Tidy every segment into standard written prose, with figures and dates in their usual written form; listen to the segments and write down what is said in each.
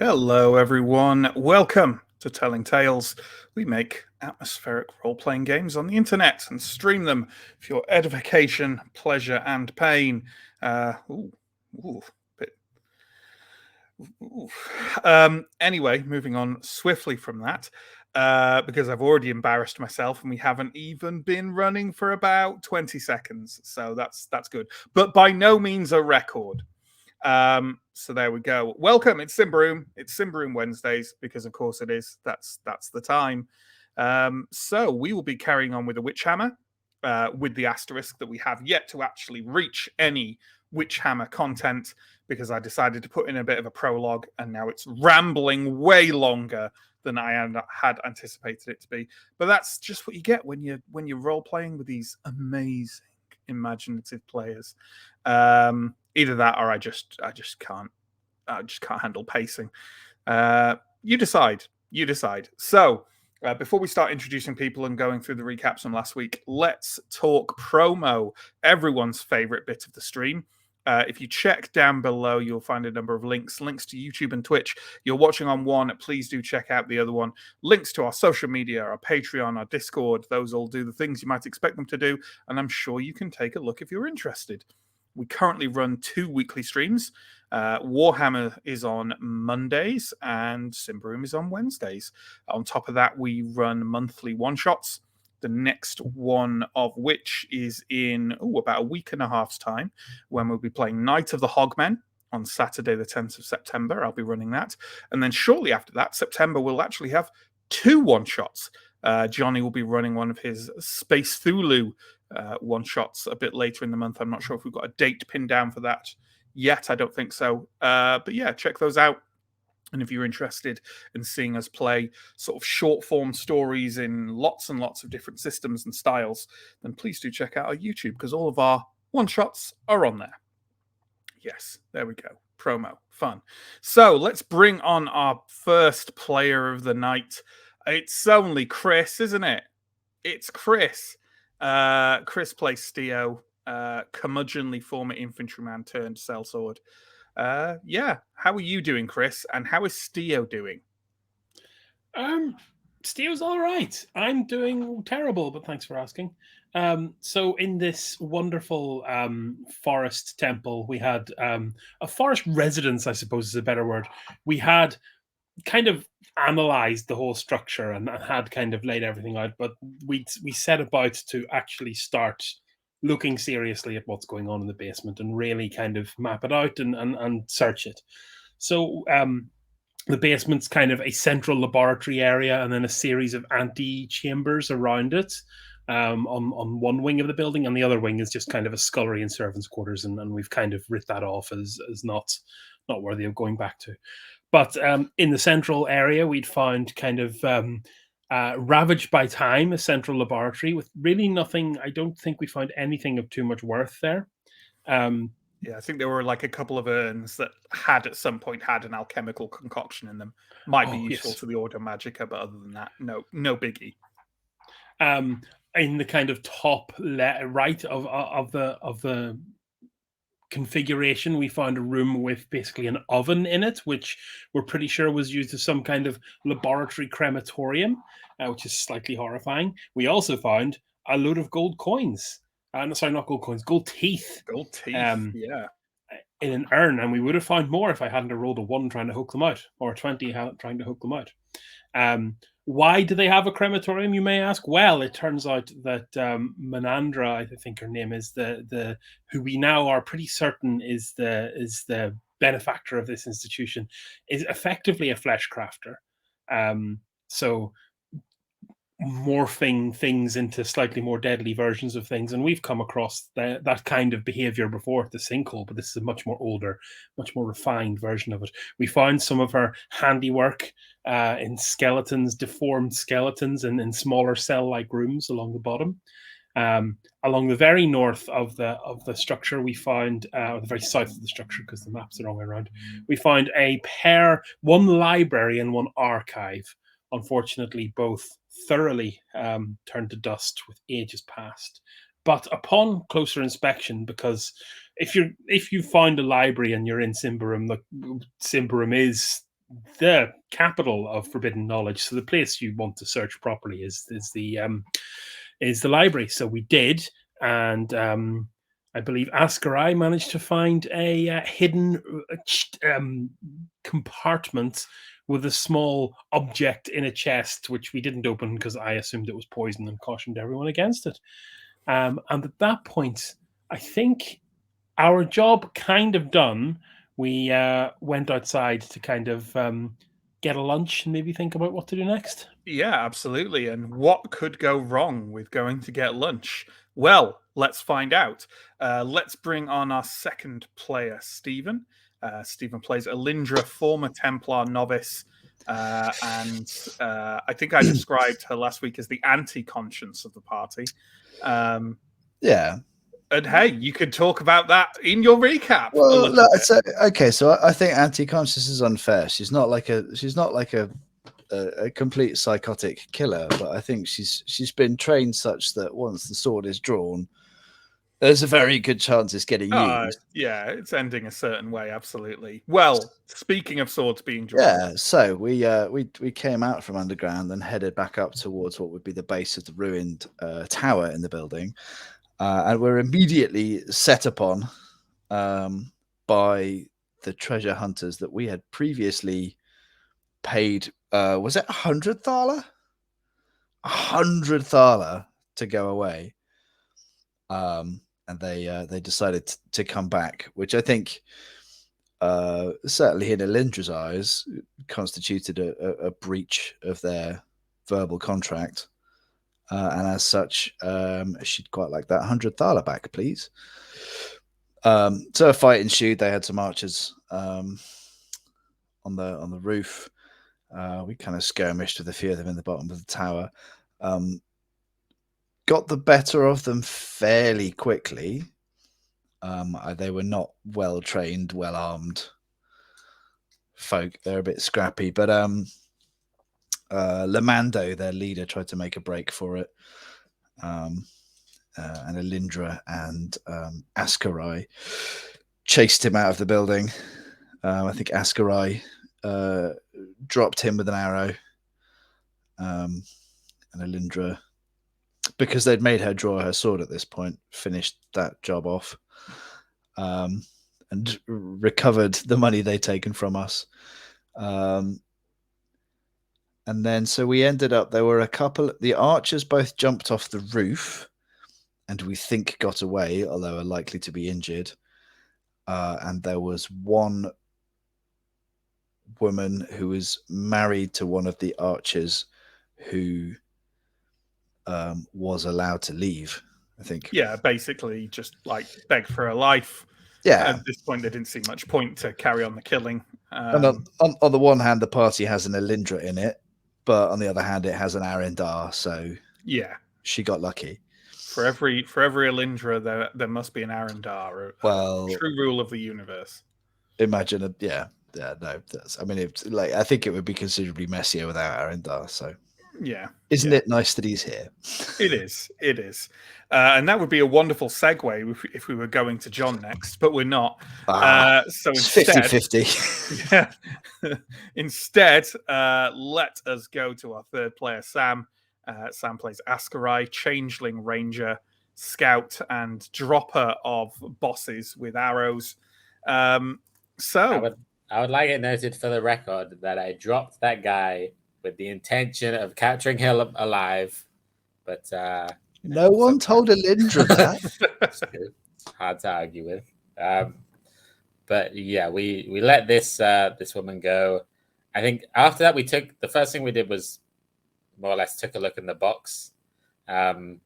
Hello, everyone. Welcome to Telling Tales. We make atmospheric role playing games on the internet and stream them for your edification, pleasure, and pain. Uh, ooh, ooh, bit, ooh. Anyway, moving on swiftly from that, because I've already embarrassed myself and we haven't even been running for about 20 seconds. So that's good, but by no means a record. So there we go. Welcome. It's Symbaroum. It's Symbaroum Wednesdays because, of course, it is. That's the time. So we will be carrying on with the Witch Hammer, with the asterisk that we have yet to actually reach any Witch Hammer content because I decided to put in a bit of a prologue, and now it's rambling way longer than I had anticipated it to be. But that's just what you get when you're role playing with these amazing imaginative players. Either that or I just can't handle pacing. You decide. So before we start introducing people and going through the recaps from last week, let's talk promo, everyone's favorite bit of the stream. If you check down below, you'll find a number of links to YouTube and Twitch. You're watching on one, please do check out the other one. Links to our social media, our Patreon, our Discord. Those all do the things you might expect them to do, and I'm sure you can take a look if you're interested. We currently run 2 weekly streams. Warhammer is on Mondays and Symbaroum is on Wednesdays. On top of that, we run monthly one-shots. The next one of which is in about a week and a half's time, when we'll be playing Night of the Hogmen on Saturday, the 10th of September. I'll be running that. And then shortly after that, September, we'll actually have 2 one-shots. Johnny will be running one of his Space Thulu one-shots a bit later in the month. I'm not sure if we've got a date pinned down for that yet. I don't think so. But yeah, check those out. And if you're interested in seeing us play sort of short-form stories in lots and lots of different systems and styles, then please do check out our YouTube, because all of our one-shots are on there. Yes, there we go. Promo. Fun. So let's bring on our first player of the night. It's only Chris, isn't it? It's Chris. Chris plays Steo, curmudgeonly former infantryman turned sellsword. Yeah, how are you doing, Chris? And how is Steo doing? Steve's all right. I'm doing terrible, but thanks for asking. So in this wonderful forest temple, we had a forest residence, I suppose is a better word. We had kind of analyzed the whole structure and had kind of laid everything out, but we set about to actually start looking seriously at what's going on in the basement and really kind of map it out and search it. So the basement's kind of a central laboratory area and then a series of ante-chambers around it on one wing of the building, and the other wing is just kind of a scullery and servants' quarters, and we've kind of writ that off as not worthy of going back to. But in the central area, we'd found kind of ravaged by time, a central laboratory with really nothing. I don't think we found anything of too much worth there. Yeah, I think there were like a couple of urns that had at some point had an alchemical concoction in them. Might be useful to the Ordo Magica, but other than that, no biggie. In the kind of top right of the configuration, we found a room with basically an oven in it, which we're pretty sure was used as some kind of laboratory crematorium, which is slightly horrifying. We also found a load of gold coins. Sorry, not gold coins, gold teeth. Gold teeth, yeah. In an urn, and we would have found more if I hadn't rolled a 1 trying to hook them out, or a 20 trying to hook them out. Why do they have a crematorium, you may ask? Well, it turns out that Menandra, I think her name is, the who we now are pretty certain is the benefactor of this institution, is effectively a flesh crafter. So morphing things into slightly more deadly versions of things, and we've come across that kind of behavior before at the Sinkhole, but this is a much more older, much more refined version of it. We found some of her handiwork in skeletons, deformed skeletons, and in smaller cell-like rooms along the bottom. Along the very north of the structure, we found, or the very south of the structure, because the map's the wrong way around, we found one library and one archive. Unfortunately, both thoroughly turned to dust with ages past. But upon closer inspection, because if you find a library and you're in Symbaroum, Symbaroum is the capital of forbidden knowledge. So the place you want to search properly is the library. So we did, and I believe Ascarai managed to find a hidden compartment with a small object in a chest, which we didn't open because I assumed it was poison and cautioned everyone against it. And at that point, I think our job kind of done. We went outside to kind of get a lunch and maybe think about what to do next. Yeah, absolutely. And what could go wrong with going to get lunch? Well, let's find out. Let's bring on our second player, Stephen. Stephen plays Alindra, former Templar novice. And I think I described her last week as the anti-conscience of the party. Yeah. And hey, you could talk about that in your recap. Well, okay. So I think anti-conscious is unfair. She's not like a complete psychotic killer, but I think she's been trained such that once the sword is drawn, there's a very good chance it's getting used. Yeah, it's ending a certain way, absolutely. Well, speaking of swords being drawn, yeah. So we came out from underground and headed back up towards what would be the base of the ruined tower in the building. And we're immediately set upon by the treasure hunters that we had previously paid. Was it 100 thaler? 100 thaler to go away. And they decided to come back, which I think certainly in Alindra's eyes constituted a breach of their verbal contract. And as such, she'd quite like that 100 thaler back, please. So a fight ensued. They had some archers on the roof. We kind of skirmished with a few of them in the bottom of the tower. Got the better of them fairly quickly. They were not well trained, well armed folk. They're a bit scrappy, but Lamando, their leader, tried to make a break for it. And Alindra and Ascarai chased him out of the building. I think Ascarai dropped him with an arrow. And Alindra, because they'd made her draw her sword at this point, finished that job off and recovered the money they'd taken from us. And then, so we ended up, there were a couple, the archers both jumped off the roof and we think got away, although are likely to be injured. And there was one woman who was married to one of the archers who was allowed to leave, I think. Yeah, basically just like begged for her life. Yeah. At this point, there didn't seem much point to carry on the killing. And on the one hand, the party has an Alindra in it, but on the other hand, it has an Arendar, so yeah, she got lucky. For every Alindra, there must be an Arendar. Well, true rule of the universe. Imagine no. I mean, it's like I think it would be considerably messier without Arendar. So yeah, isn't it nice that he's here? It is, and that would be a wonderful segue if we were going to John next, but we're not. So instead, 50-50. Yeah. Instead, let us go to our third player, Sam. Sam plays Ascarai, Changeling Ranger, Scout, and Dropper of bosses with arrows. So I would like it noted for the record that I dropped that guy with the intention of capturing him alive, but no one told Alindra that. It's hard to argue with. But yeah, we let this woman go. I think after that, the first thing we did was more or less took a look in the box and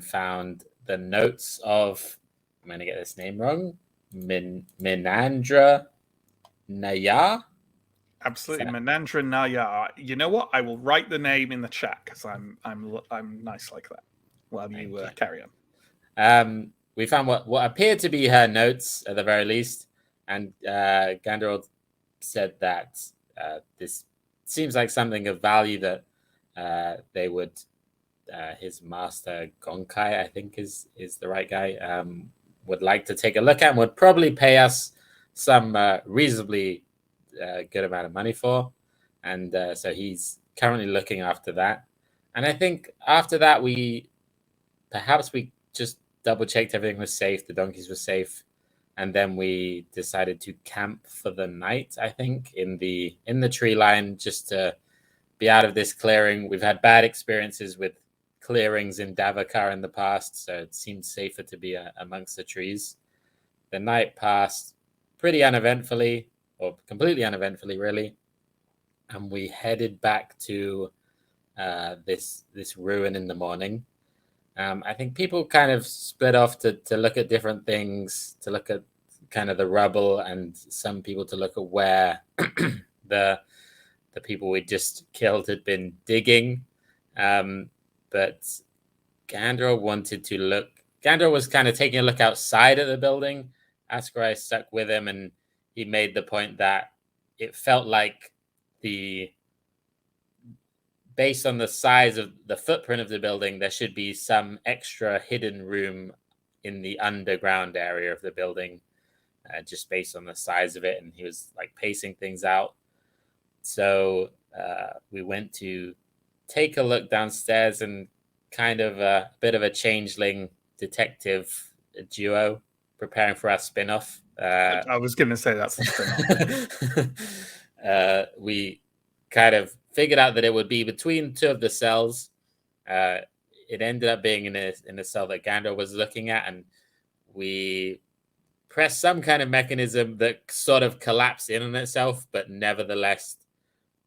found the notes of, I'm going to get this name wrong, Minandra Naya. Absolutely, Menandra Naya. You know what? I will write the name in the chat because I'm nice like that. While you carry on. We found what appeared to be her notes at the very least, and Gandalf said that this seems like something of value that they would. His master Gonkai, I think, is the right guy. Would like to take a look at and would probably pay us some reasonably a good amount of money for, and so he's currently looking after that. And I think after that, we just double checked everything was safe, the donkeys were safe, and then we decided to camp for the night. I think in the tree line, just to be out of this clearing. We've had bad experiences with clearings in Davakar in the past, so it seemed safer to be amongst the trees. The night passed pretty uneventfully, or completely uneventfully, really, and we headed back to this ruin in the morning. I think people kind of split off to look at different things, to look at kind of the rubble, and some people to look at where the people we just killed had been digging. But Gandro wanted to look. Gandro was kind of taking a look outside at the building. Ascarai stuck with him, and he made the point that it felt like based on the size of the footprint of the building, there should be some extra hidden room in the underground area of the building, just based on the size of it. And he was like pacing things out. So we went to take a look downstairs, and kind of a bit of a changeling detective duo preparing for our spin-off. I was going to say that's the spin-off. We kind of figured out that it would be between two of the cells. It ended up being in a cell that Gandro was looking at, and we pressed some kind of mechanism that sort of collapsed in on itself, but nevertheless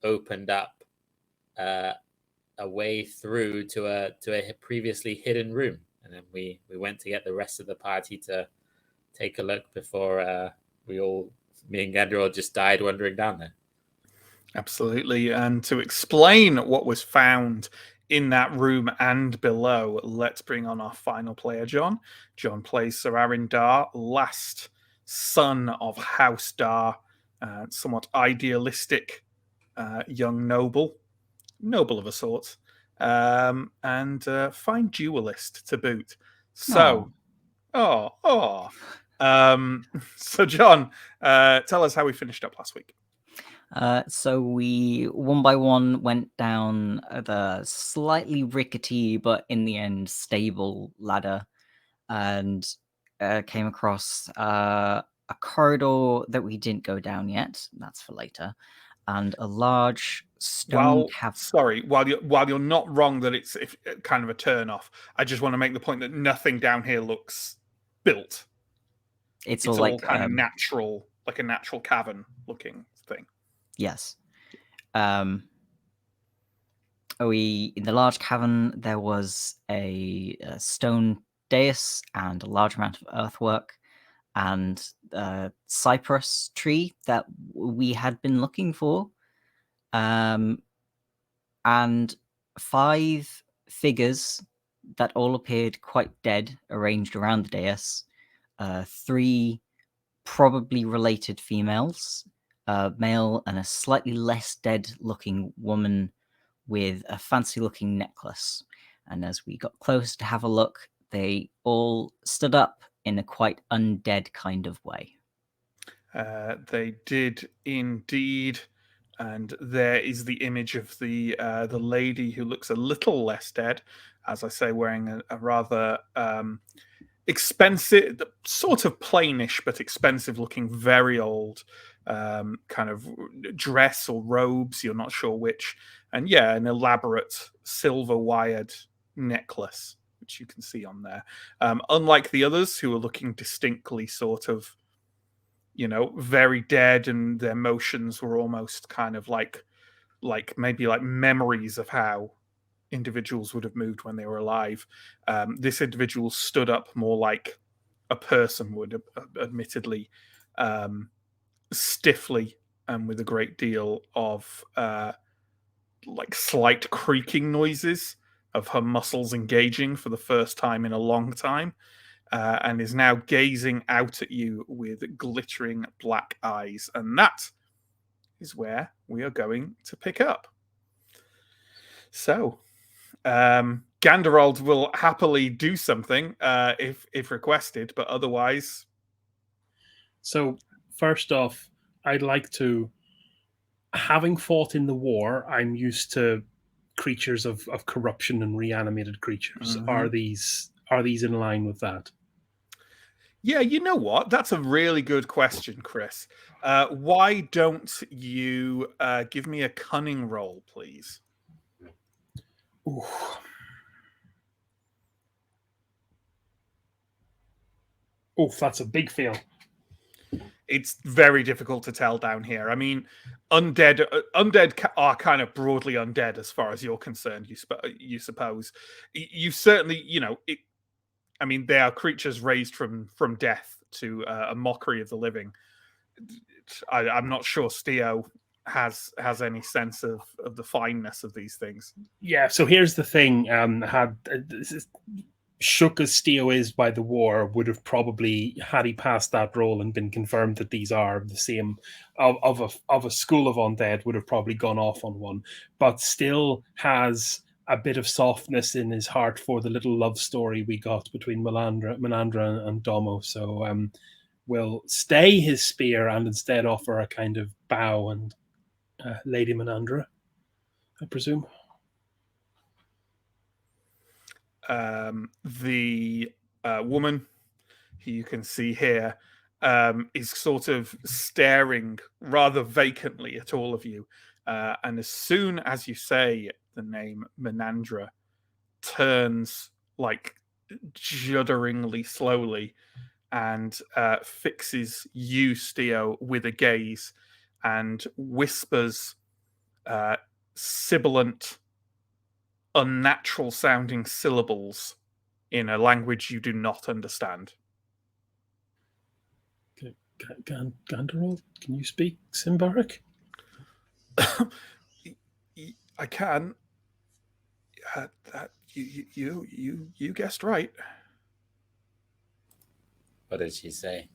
opened up a way through to a previously hidden room. And then we went to get the rest of the party to take a look before me and Gandro just died wandering down there. Absolutely. And to explain what was found in that room and below, let's bring on our final player, John. John plays Sir Arindar, last son of House Dar, somewhat idealistic young noble of a sort, and fine duelist to boot. So, so John, tell us how we finished up last week. So we one by one went down the slightly rickety but in the end stable ladder, and came across a corridor that we didn't go down yet. That's for later, and a large stone cavern. Sorry, while you're not wrong that it's kind of a turn off, I just want to make the point that nothing down here looks built. It's all like kind of natural, like a natural cavern looking thing. Yes. In the large cavern there was a stone dais and a large amount of earthwork and a cypress tree that we had been looking for, and 5 figures that all appeared quite dead arranged around the dais. 3 probably related females, a male and a slightly less dead looking woman with a fancy looking necklace. And as we got close to have a look, they all stood up in a quite undead kind of way. They did indeed, and there is the image of the lady who looks a little less dead, as I say, wearing a rather expensive, sort of plainish but expensive looking, very old kind of dress or robes, you're not sure which, and an elaborate silver wired necklace, which you can see on there. Unlike the others who are looking distinctly sort of, very dead, and their motions were almost kind of like maybe like memories of how individuals would have moved when they were alive. This individual stood up more like a person would, admittedly, stiffly and with a great deal of like slight creaking noises of her muscles engaging for the first time in a long time, and is now gazing out at you with glittering black eyes. And that is where we are going to pick up. So Ganderald will happily do something if requested, but otherwise. So first off, I'd like to having fought in the war, I'm used to creatures of corruption and reanimated creatures. Are these in line with that? Yeah, you know what? That's a really good question, Chris. Why don't you give me a cunning roll, please? Ooh. Oof, that's a big fail. It's very difficult to tell down here. I mean, undead are kind of broadly undead as far as you're concerned. You suppose you certainly, I mean, they are creatures raised from death to a mockery of the living. I'm not sure Steo has any sense of the fineness of these things. Yeah. So here's the thing: shook as Steo is by the war, would have probably, had he passed that role and been confirmed that these are the same of a school of undead, would have probably gone off on one, but still has a bit of softness in his heart for the little love story we got between Menandra and Domo. So will stay his spear and instead offer a kind of bow and Lady Menandra, I presume. The woman who you can see here is sort of staring rather vacantly at all of you. And as soon as you say the name Menandra, turns like judderingly slowly and fixes you, Steo, with a gaze and whispers sibilant, unnatural sounding syllables in a language you do not understand. Ganderol, can you speak Symbaric? I can. That you guessed right. What did she say?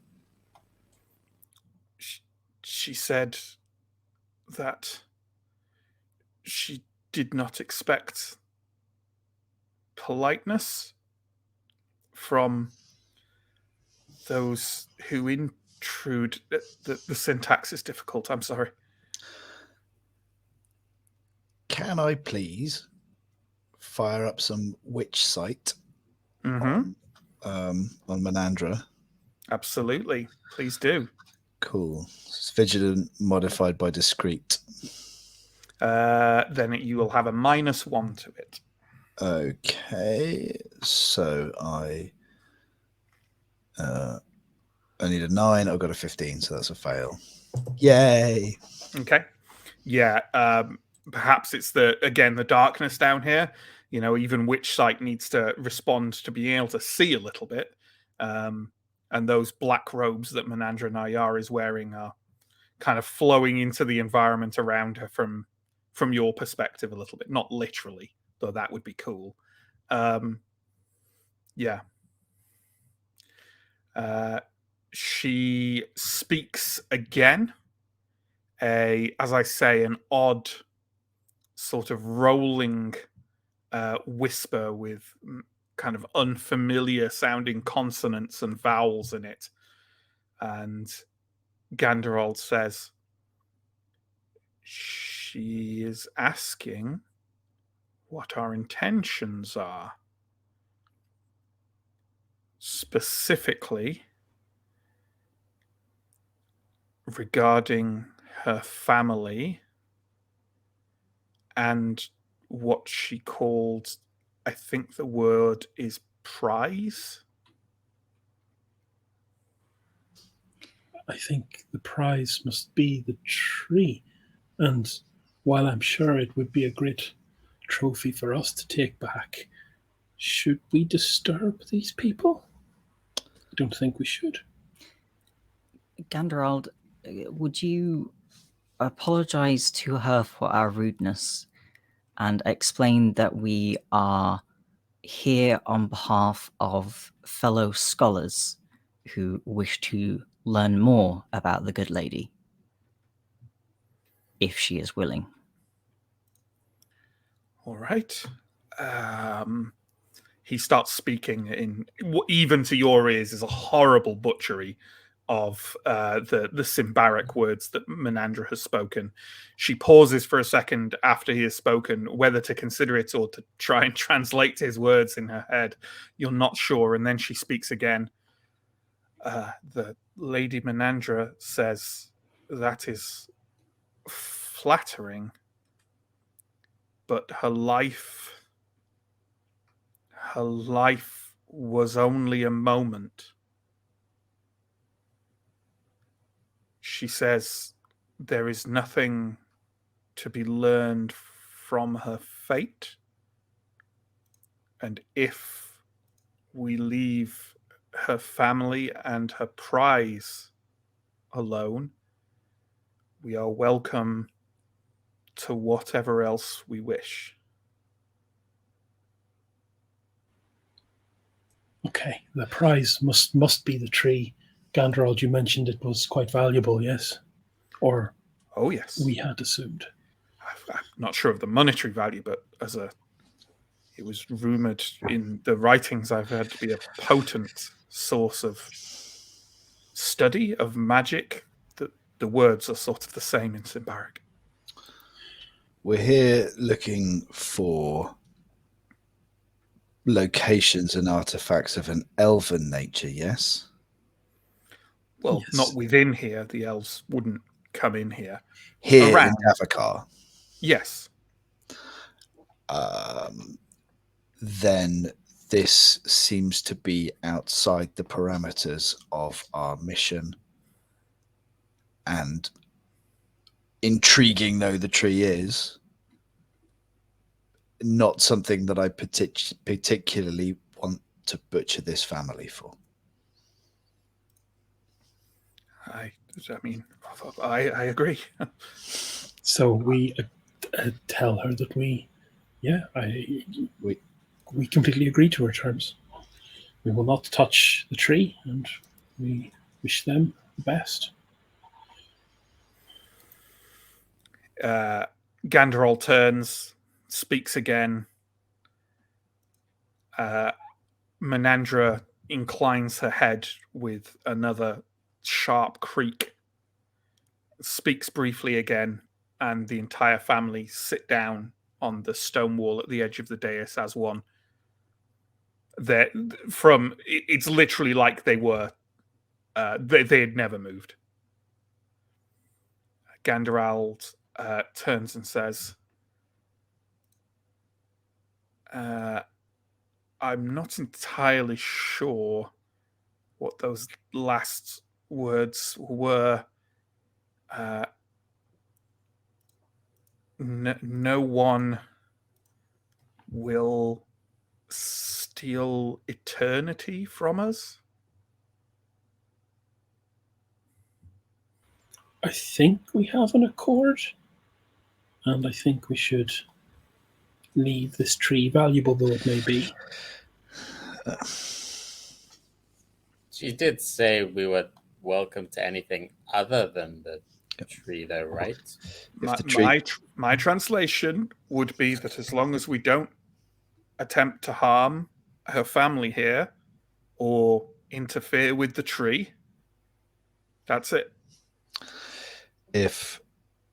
She said that she did not expect politeness from those who intrude. The syntax is difficult. I'm sorry. Can I please fire up some witch sight Mm-hmm. on Menandra? Absolutely. Please do. Cool. It's vigilant modified by discreet. Then you will have a -1 to it. Okay, so I need a 9. I've got a 15, so that's a fail. Yay! Okay. Yeah. Perhaps it's the darkness down here. Even witch sight needs to respond to being able to see a little bit. And those black robes that Menandra Nayar is wearing are kind of flowing into the environment around her from your perspective a little bit. Not literally, though that would be cool. Yeah. She speaks again. As I say, an odd sort of rolling whisper with kind of unfamiliar sounding consonants and vowels in it. And Ganderald says, she is asking what our intentions are. Specifically regarding her family and what she called, I think the word is prize. I think the prize must be the tree. And while I'm sure it would be a great trophy for us to take back, should we disturb these people? I don't think we should. Ganderald, would you apologize to her for our rudeness and explain that we are here on behalf of fellow scholars who wish to learn more about the good lady, if she is willing? All right. He starts speaking in, even to your ears, is a horrible butchery of the Symbaric words that Menandra has spoken. She pauses for a second after he has spoken, whether to consider it or to try and translate his words in her head. You're not sure, and then she speaks again. The Lady Menandra says, "That is flattering, but her life was only a moment." She says there is nothing to be learned from her fate, and if we leave her family and her prize alone, we are welcome to whatever else we wish. Okay, the prize must be the tree. Ganderald, you mentioned it was quite valuable, yes? Or Oh, yes. we had assumed. I'm not sure of the monetary value, but it was rumored in the writings I've heard to be a potent source of study of magic. The words are sort of the same in Symbaric. We're here looking for locations and artifacts of an elven nature, yes? Well, Yes. not within here. The elves wouldn't come in here. Here Around. in Davokar. Yes. Then this seems to be outside the parameters of our mission. And intriguing though the tree is, not something that I particularly want to butcher this family for. I agree. So we tell her that we completely agree to her terms. We will not touch the tree, and we wish them the best. Ganderol turns, speaks again. Menandra inclines her head with another sharp creak, speaks briefly again, and the entire family sit down on the stone wall at the edge of the dais as one. It's literally like they were. They had never moved. Ganderald turns and says, I'm not entirely sure what those last words were. No one will steal eternity from us. I think we have an accord, and I think we should leave this tree, valuable though it may be. She did say we were welcome to anything other than the tree, though, right? My translation would be that as long as we don't attempt to harm her family here or interfere with the tree, that's it. If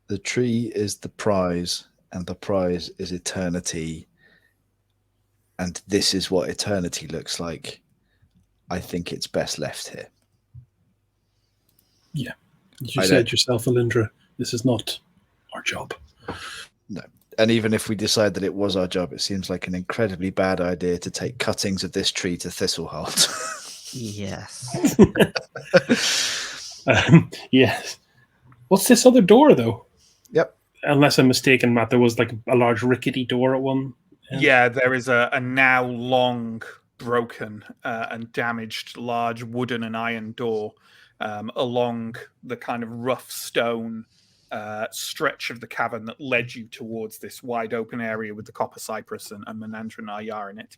the tree is the prize and the prize is eternity, and this is what eternity looks like, I think it's best left here. Yeah. As you said yourself, Alindra, this is not our job. No. And even if we decide that it was our job, it seems like an incredibly bad idea to take cuttings of this tree to Thistleheart. Yes. Yes. What's this other door, though? Yep. Unless I'm mistaken, Matt, there was like a large rickety door at one end. Yeah, there is a now long, broken and damaged large wooden and iron door along the kind of rough stone stretch of the cavern that led you towards this wide open area with the copper cypress and Menandra and Ayar in it.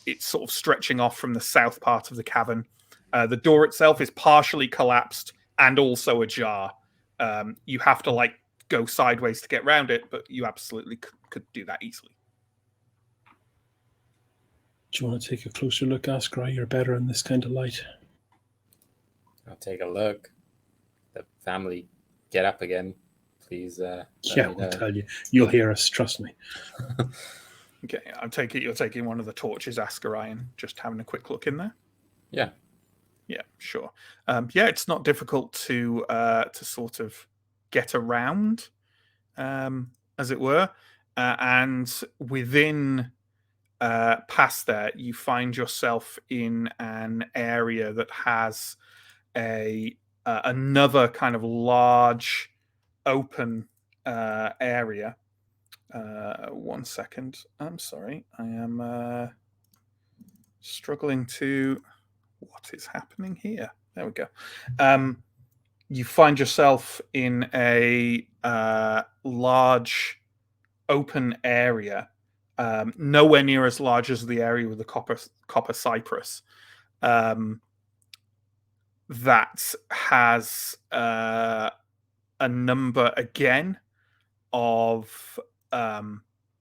It's sort of stretching off from the south part of the cavern. The door itself is partially collapsed and also ajar. You have to go sideways to get around it, but you absolutely could do that easily. Do you want to take a closer look, Askra? You're better in this kind of light. I'll take a look. The family get up again. Please let Yeah, me we'll know. tell you. You'll hear us, trust me. Okay, I take it you're taking one of the torches, Ascarai, and just having a quick look in there. Yeah. Yeah, sure. Yeah, it's not difficult to sort of get around, as it were, and within past there, you find yourself in an area that has another kind of large open area. 1 second. I'm sorry. I am struggling to. What is happening here? There we go. You find yourself in a large open area, nowhere near as large as the area with the copper cypress. That has a number again of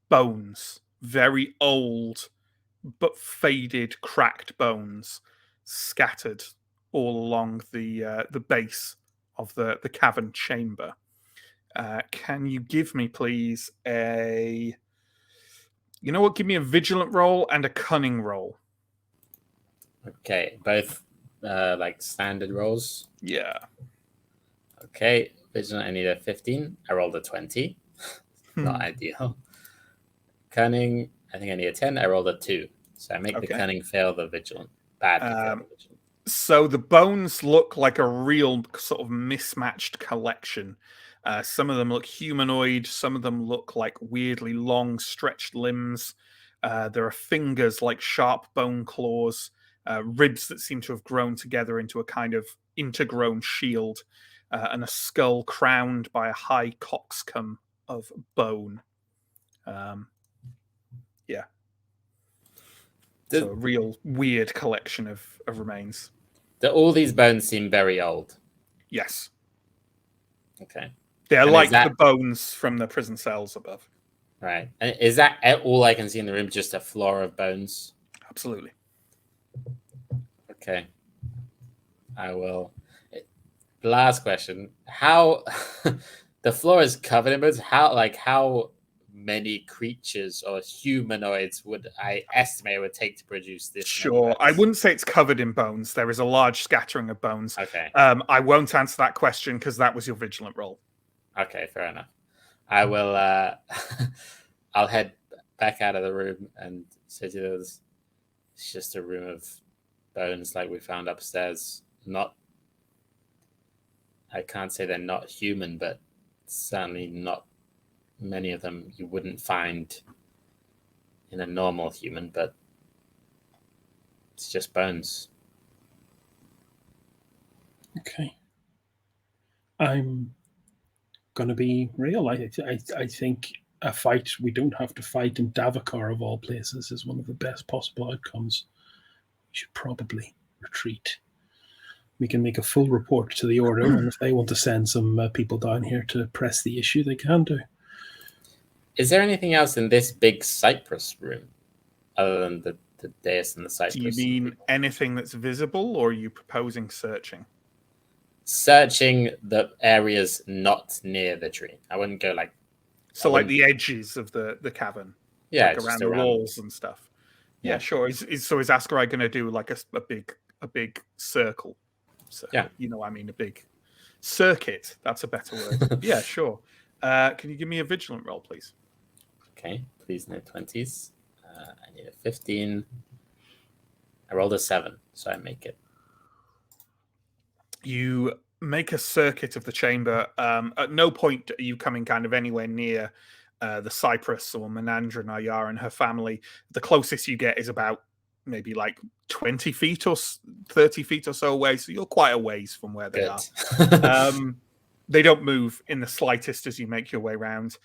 bones, very old but faded, cracked bones scattered all along the base of the cavern chamber. Can you give me, please, a... You know what? Give me a vigilant roll and a cunning roll. Okay, both like standard rolls. Yeah. Okay, vigilant, I need a 15. I rolled a 20. Not ideal. Cunning, I think I need a 10. I rolled a 2. So I make the Okay. cunning fail the vigilant. Badly fail the vigilant. So the bones look like a real sort of mismatched collection. Some of them look humanoid. Some of them look like weirdly long, stretched limbs. There are fingers like sharp bone claws, ribs that seem to have grown together into a kind of intergrown shield, and a skull crowned by a high coxcomb of bone. Yeah. So a real weird collection of remains. All these bones seem very old. Yes. Okay. They're And like is that- the bones from the prison cells above. Right. And is that all I can see in the room? Just a floor of bones? Absolutely. Okay. I will. Last question. How the floor is covered in bones? How many creatures or humanoids would I estimate it would take to produce this? Sure. I wouldn't say it's covered in bones. There is a large scattering of bones. Okay. I won't answer that question because that was your vigilant roll. Okay, fair enough. I will I'll head back out of the room and say to those, it's just a room of bones like we found upstairs. I can't say they're not human, but certainly not many of them you wouldn't find in a normal human, but it's just bones. Okay. I'm going to be real. I think a fight we don't have to fight in Davokar, of all places, is one of the best possible outcomes. We should probably retreat. We can make a full report to the Order, and if they want to send some people down here to press the issue, they can do. Is there anything else in this big Cypress room other than the dais and the Cypress? Do you mean anything that's visible, or are you proposing searching? Searching the areas not near the tree. I wouldn't go like... So like the edges of the cavern? Yeah, like around the walls and stuff? Yeah, sure. So is Ascarai going to do like a big circle? Yeah. You know, I mean a big circuit. That's a better word. Yeah, sure. Can you give me a vigilant roll, please? Okay, please no 20s. I need a 15. I rolled a 7, so I make it. You make a circuit of the chamber. At no point are you coming kind of anywhere near the Cypress or Menandra Nayar and her family. The closest you get is about maybe like 20 feet or 30 feet or so away. So you're quite a ways from where they are. They don't move in the slightest as you make your way around.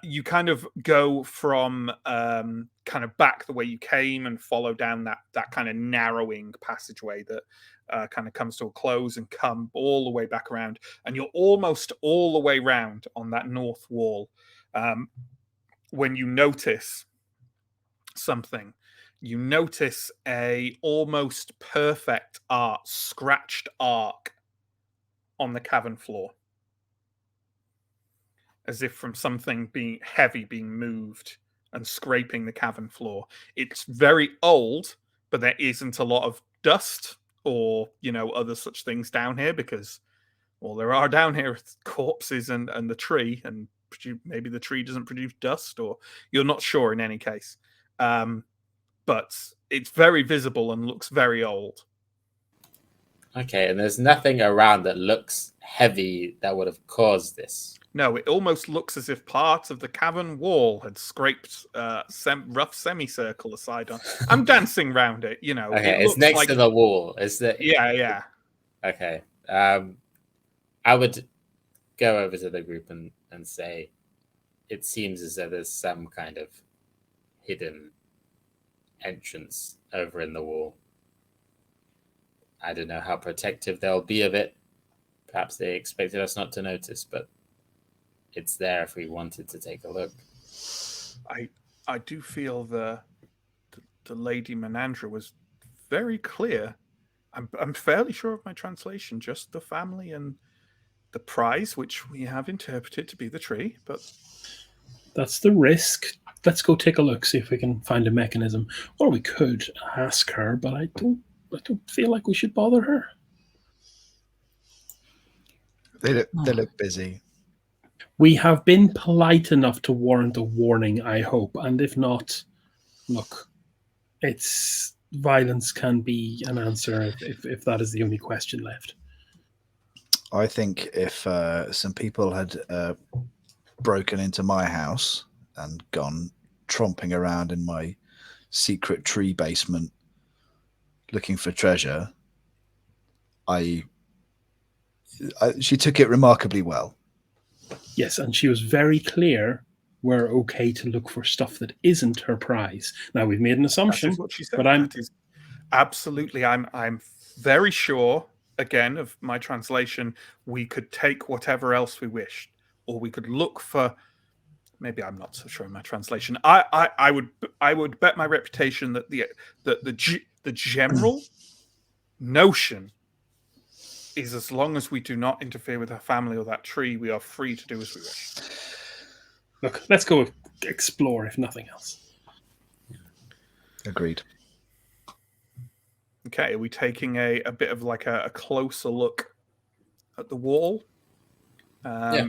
You kind of go from kind of back the way you came and follow down that kind of narrowing passageway that kind of comes to a close and come all the way back around. And you're almost all the way round on that north wall when you notice something. you notice a almost perfect scratched arc on the cavern floor, as if from something being heavy being moved and scraping the cavern floor. It's very old, but there isn't a lot of dust or other such things down here, because there are down here corpses and the tree, and maybe the tree doesn't produce dust, or you're not sure in any case. But it's very visible and looks very old. Okay, and there's nothing around that looks heavy that would have caused this. No, it almost looks as if part of the cavern wall had scraped rough semicircle aside. I'm dancing around it, Okay, it it's next like... to the wall. Is that? Yeah. Okay. I would go over to the group and say, it seems as though there's some kind of hidden entrance over in the wall. I don't know how protective they'll be of it. Perhaps they expected us not to notice, but it's there if we wanted to take a look. I do feel the Lady Menandra was very clear. I'm fairly sure of my translation, just the family and the prize, which we have interpreted to be the tree, but that's the risk. Let's go take a look, see if we can find a mechanism. Or we could ask her, but I don't feel like we should bother her. They look busy. We have been polite enough to warrant a warning, I hope. And if not, look, it's violence can be an answer if that is the only question left. I think if some people had broken into my house and gone tromping around in my secret tree basement looking for treasure, she took it remarkably well. Yes, and she was very clear we're okay to look for stuff that isn't her prize. Now, we've made an assumption, that is what she said. but absolutely, I'm very sure, again, of my translation, we could take whatever else we wished, or we could look for... Maybe I'm not so sure in my translation. I would bet my reputation that the general notion is, as long as we do not interfere with our family or that tree, we are free to do as we wish. Look, let's go explore, if nothing else. Agreed. Okay, are we taking a bit of like a closer look at the wall? Yeah.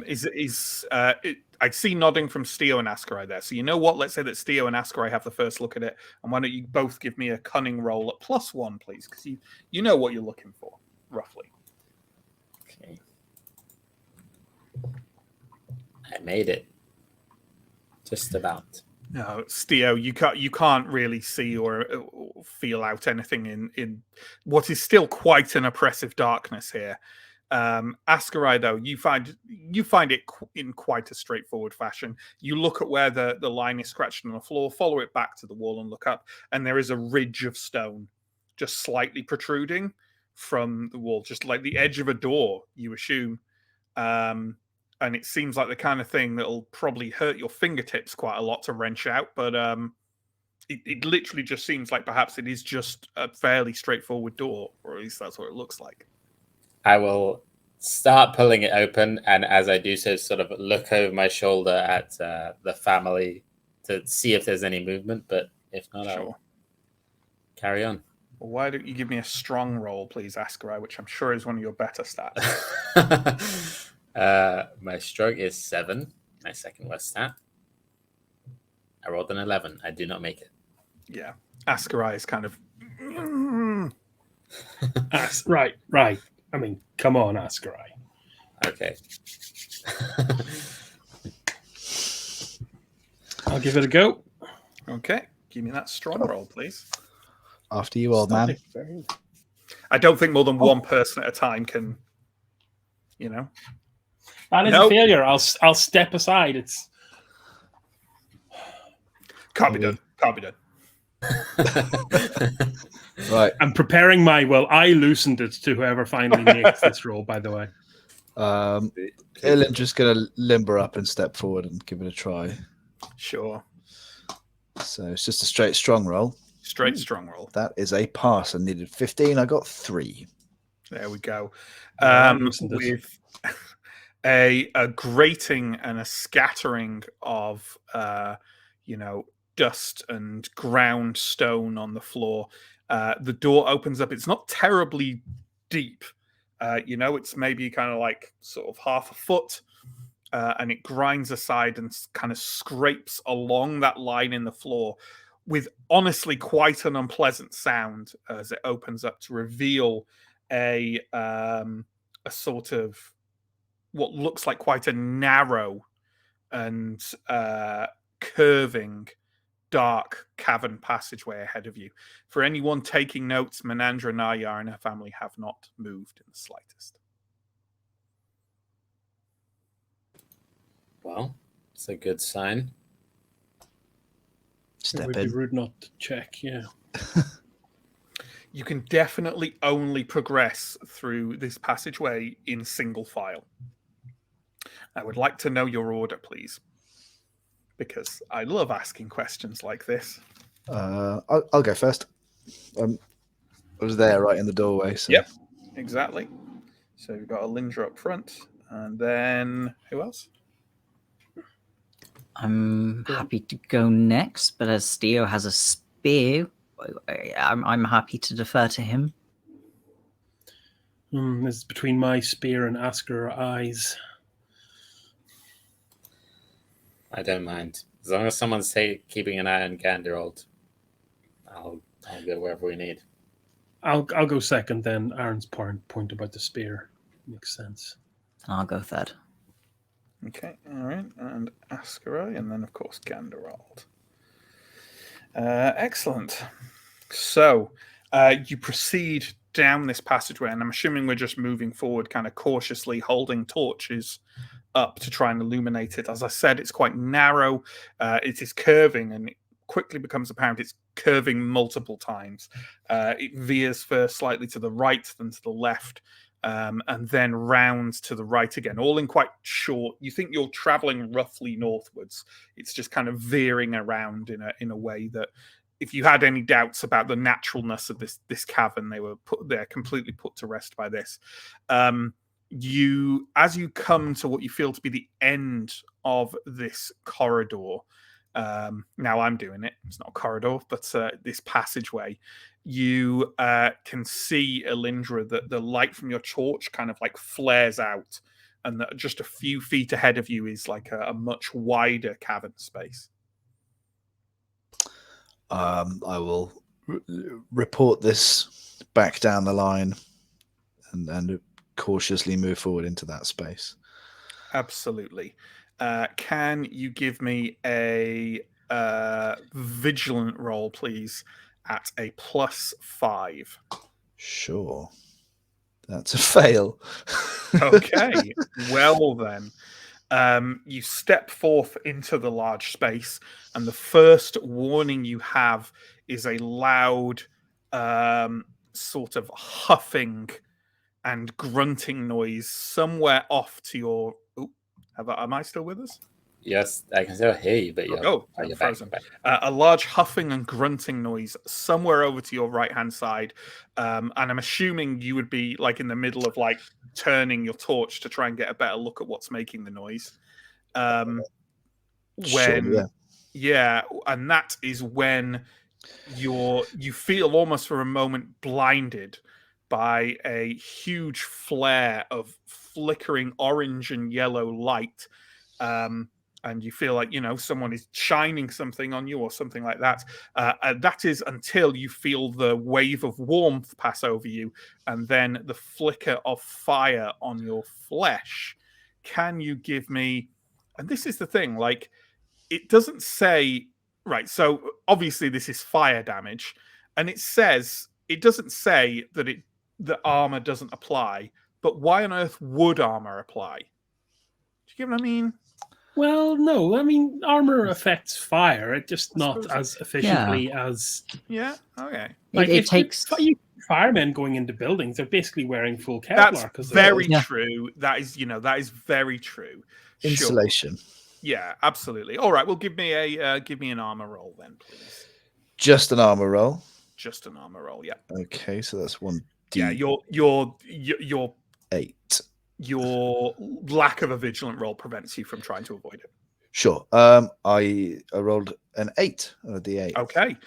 I see nodding from Steo and Askarai there. So you know what? Let's say that Steo and Askarai have the first look at it. And why don't you both give me a cunning roll at +1, please? Because you know what you're looking for, roughly. Okay. I made it. Just about. No, Steo, you can't really see or feel out anything in what is still quite an oppressive darkness here. Askarai, though, you find it in quite a straightforward fashion. You look at where the line is scratched on the floor, follow it back to the wall and look up, and there is a ridge of stone just slightly protruding from the wall, just like the edge of a door, you assume. And it seems like the kind of thing that'll probably hurt your fingertips quite a lot to wrench out, but it literally just seems like perhaps it is just a fairly straightforward door, or at least that's what it looks like. I will start pulling it open, and as I do so, sort of look over my shoulder at the family to see if there's any movement, but if not, sure. I'll carry on. Well, why don't you give me a strong roll, please, Askarai, which I'm sure is one of your better stats. My strong is 7, my second worst stat. I rolled an 11. I do not make it. Yeah. Askarai is kind of... Right. I mean, come on, Askarai. Okay. I'll give it a go. Okay. Give me that strong roll, please. After you, old man. I don't think more than one person at a time can, That is a failure. I'll step aside. It's can't be done. Right. I'm preparing I loosened it to whoever finally makes this roll, by the way. Ilan's just going to limber up and step forward and give it a try. Sure. So it's just a straight strong roll. Straight strong roll. That is a pass. I needed 15. I got 3. There we go. Loosened it. With a grating and a scattering of dust and ground stone on the floor. The door opens up. It's not terribly deep. It's maybe kind of like sort of half a foot, and it grinds aside and kind of scrapes along that line in the floor with honestly quite an unpleasant sound as it opens up to reveal a sort of what looks like quite a narrow and curving dark cavern passageway ahead of you. For anyone taking notes, Menandra Nayar and her family have not moved in the slightest. Well, it's a good sign. It Step would in. be rude not to check, yeah. You can definitely only progress through this passageway in single file. I would like to know your order, please, because I love asking questions like this. I'll go first. I was there right in the doorway. So. Yep. Exactly. So you've got Alindra up front, and then who else? I'm happy to go next, but as Steo has a spear, I'm happy to defer to him. It's between my spear and Asker eyes. I don't mind. As long as someone's keeping an eye on Ganderald, I'll go wherever we need. I'll go second then. Aaron's point about the spear makes sense. And I'll go third. Okay, all right, and Askarai, and then of course Ganderald. Excellent. So you proceed down this passageway, and I'm assuming we're just moving forward, kind of cautiously, holding torches up to try and illuminate it. As I said, it's quite narrow. It is curving, and it quickly becomes apparent it's curving multiple times. It veers first slightly to the right, then to the left. And then round to the right again, all in quite short. You think you're traveling roughly northwards. It's just kind of veering around in a way that, if you had any doubts about the naturalness of this cavern, they're completely put to rest by this. As you come to what you feel to be the end of this corridor. Now I'm doing it. It's not a corridor, but this passageway. You can see, Alindra, that the light from your torch kind of like flares out, and that just a few feet ahead of you is like a much wider cavern space. I will report this back down the line and cautiously move forward into that space. Absolutely. Can you give me a vigilant roll, please, at a +5? Sure. That's a fail. Okay. Well, then. You step forth into the large space, and the first warning you have is a loud sort of huffing and grunting noise somewhere off to your... am I still with us? Yes, I can still hear you, but you're frozen. back. A large huffing and grunting noise somewhere over to your right-hand side. And I'm assuming you would be like in the middle of like turning your torch to try and get a better look at what's making the noise. Yeah, and that is when you feel almost for a moment blinded by a huge flare of flickering orange and yellow light. And you feel like, someone is shining something on you or something like that. That is until you feel the wave of warmth pass over you, and then the flicker of fire on your flesh. Can you give me... And this is the thing, like, it doesn't say... Right, so obviously this is fire damage, and it doesn't say that the armor doesn't apply, but why on earth would armor apply? Do you get what I mean? Well, no. I mean, armor affects fire. It just not as efficiently as... Yeah, okay. Like, It takes... Firemen going into buildings, they're basically wearing full Kevlar. That's very true. That is very true. Insulation. Sure. Yeah, absolutely. All right, well, give me an armor roll then, please. Just an armor roll. Just an armor roll. Yeah. Okay, so that's 1d8. Yeah. Your lack of a vigilant roll prevents you from trying to avoid it. Sure. I rolled an 8 on a d8. Okay.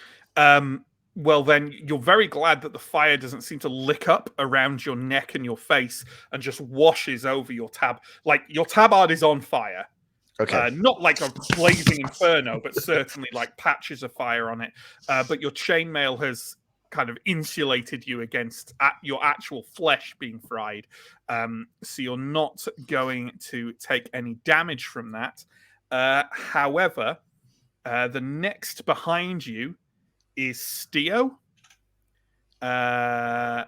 Well, then you're very glad that the fire doesn't seem to lick up around your neck and your face and just washes over your tab. Like your tabard is on fire. Okay. Not like a blazing inferno, but certainly like patches of fire on it. But your chainmail has kind of insulated you against your actual flesh being fried. So you're not going to take any damage from that. However, the next behind you is Steo. Oh,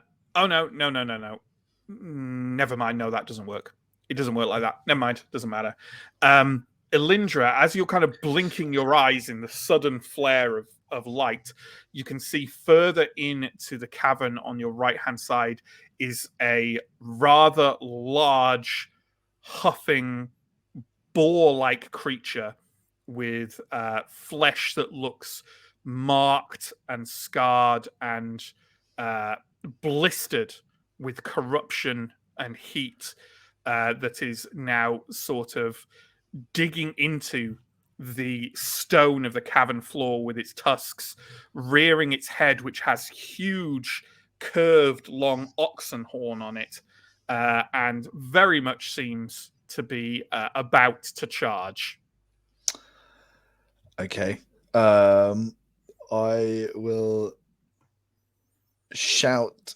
no. Never mind. No, that doesn't work. It doesn't work like that. Never mind. Doesn't matter. Elindra, as you're kind of blinking your eyes in the sudden flare of light, you can see further into the cavern on your right-hand side is a rather large, huffing, boar-like creature with flesh that looks marked and scarred and blistered with corruption and heat that is now sort of digging into the stone of the cavern floor with its tusks, rearing its head, which has huge, curved, long oxen horn on it, and very much seems to be about to charge. Okay. I will shout,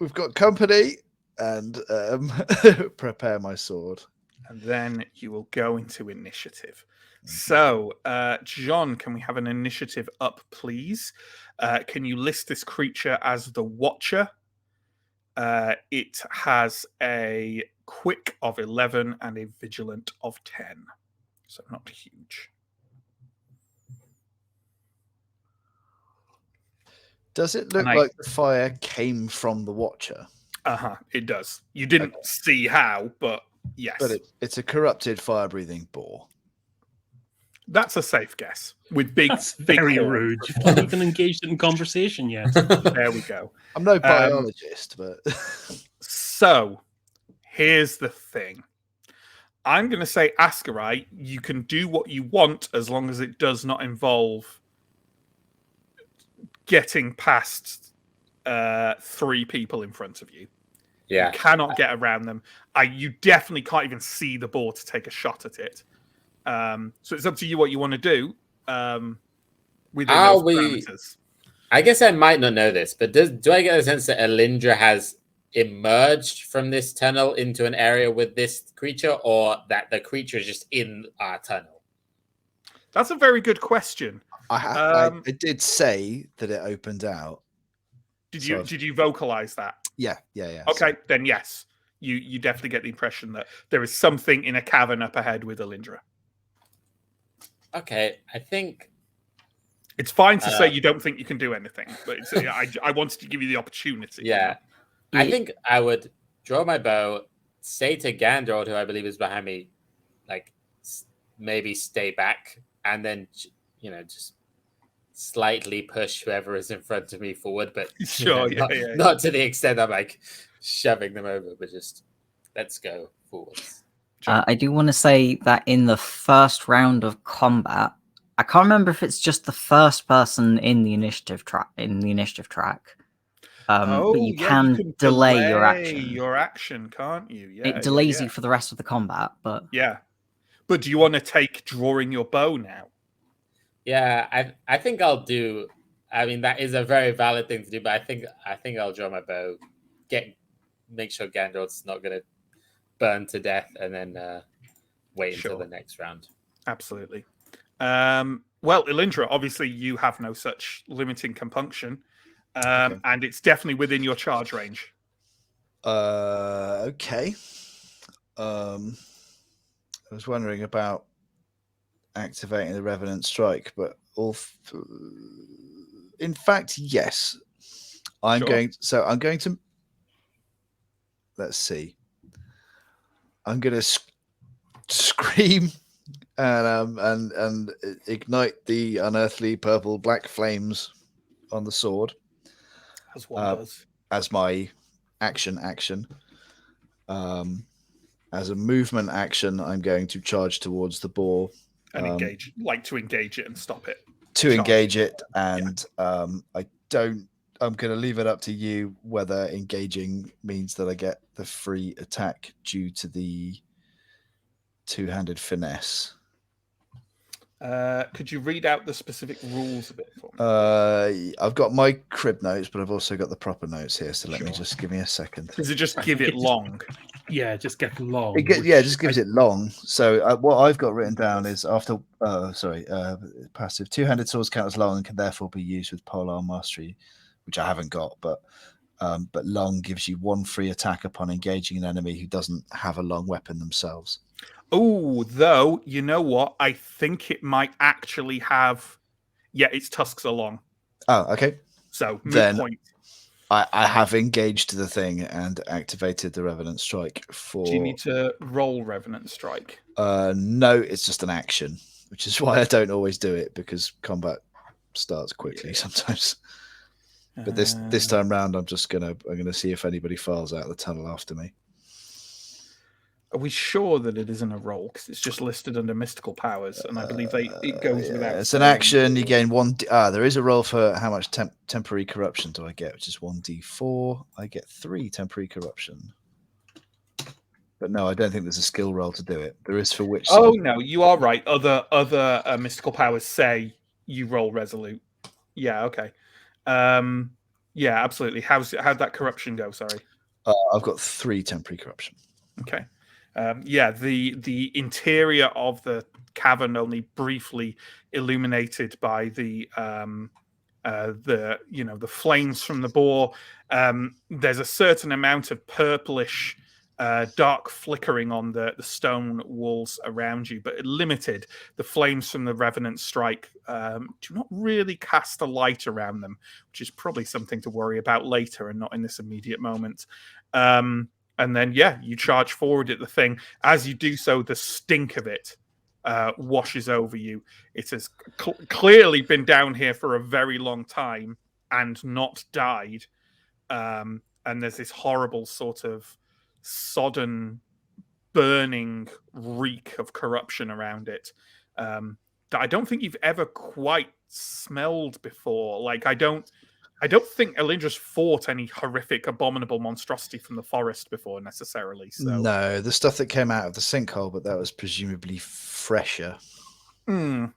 "We've got company," and prepare my sword. And then you will go into initiative. So, John, can we have an initiative up, please? Can you list this creature as the Watcher? It has a quick of 11 and a vigilant of 10. So not huge. Does it look like the fire came from the Watcher? It does. You didn't see how, but yes. But it's a corrupted fire-breathing boar. That's a safe guess. With big, That's big very horns. rude. You've not even engaged in conversation yet. There we go. I'm no biologist, but so here's the thing. I'm going to say, Askarai, you can do what you want as long as it does not involve getting past 3 people in front of you. Yeah. You cannot get around them. You definitely can't even see the boar to take a shot at it. So it's up to you what you want to do within those parameters. I guess I might not know this, but do I get a sense that Elindra has emerged from this tunnel into an area with this creature, or that the creature is just in our tunnel? That's a very good question. I did say that it opened out. Did you vocalize that? Yeah. Okay, then yes. You definitely get the impression that there is something in a cavern up ahead with Elindra. Okay, I think it's fine to say you don't think you can do anything, but I wanted to give you the opportunity. Yeah. I think I would draw my bow, say to Gandalf, who I believe is behind me, like, maybe stay back, and then, just slightly push whoever is in front of me forward, but sure, not to the extent I'm like shoving them over, but just let's go forwards. I do want to say that in the first round of combat, I can't remember if it's just the first person in the initiative track. But you can delay your action. Your action, can't you? Yeah, it delays you for the rest of the combat, but yeah. But do you want to take drawing your bow now? Yeah, I think I'll do. I mean, that is a very valid thing to do, but I think I'll draw my bow, make sure Gandalf's not going to burn to death, and then wait until the next round. Absolutely. Well, Elindra, obviously you have no such limiting compunction, and it's definitely within your charge range. Okay. I was wondering about activating the Revenant Strike, but in fact, yes. I'm going to. Let's see. I'm going to scream and ignite the unearthly purple black flames on the sword As one does. as my action. As a movement action, I'm going to charge towards the boar And engage, to engage it and stop it. to engage it, and I don't. I'm going to leave it up to you whether engaging means that I get the free attack due to the two-handed finesse. Could you read out the specific rules a bit for me? I've got my crib notes, but I've also got the proper notes here. So let me Sure. just give me a second. Does it just I give think it it just- long? Yeah, just get long. It just gives it long. So what I've got written down is after passive two-handed swords count as long and can therefore be used with polearm mastery, which I haven't got, but long gives you one free attack upon engaging an enemy who doesn't have a long weapon themselves. Oh, though, you know what? I think it might actually have. Yeah, its tusks are long. Oh, okay. So, moot Then point. I have engaged the thing and activated the Revenant Strike for. Do you need to roll Revenant Strike? No, it's just an action, which is why I don't always do it because combat starts quickly sometimes. But this time round, I'm gonna see if anybody files out of the tunnel after me. Are we sure that it isn't a roll? Because it's just listed under mystical powers, and I believe it goes without. It's an action. You gain one. There is a roll for how much temporary corruption do I get, which is 1d4. I get 3 temporary corruption. But no, I don't think there's a skill roll to do it. There is for which. Oh no, you are right. Other mystical powers say you roll resolute. Yeah. Okay. Yeah, absolutely. How'd that corruption go? Sorry. I've got 3 temporary corruption. Okay. Yeah, the interior of the cavern only briefly illuminated by the flames from the boar. There's a certain amount of purplish dark flickering on the stone walls around you, but limited. The flames from the Revenant Strike do not really cast a light around them, which is probably something to worry about later and not in this immediate moment. And then, you charge forward at the thing. As you do so, the stink of it washes over you. It has clearly been down here for a very long time and not died. And there's this horrible sort of sodden, burning reek of corruption around it that I don't think you've ever quite smelled before. Like, I don't think Elindra's fought any horrific, abominable monstrosity from the forest before necessarily. So No, the stuff that came out of the sinkhole, but that was presumably fresher. And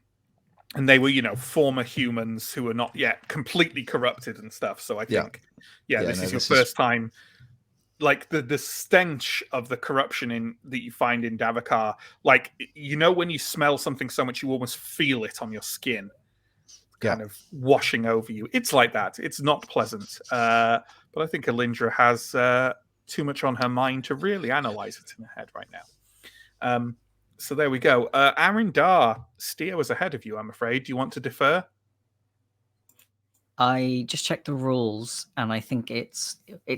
they were, former humans who are not yet completely corrupted and stuff. So I think, this is your first time. Like the stench of the corruption that you find in Davakar, like when you smell something so much you almost feel it on your skin. Kind of washing over you. It's like that. It's not pleasant. But I think Elindra has too much on her mind to really analyze it in her head right now. So there we go. Arindar, Steer was ahead of you, I'm afraid. Do you want to defer? I just checked the rules, and I think it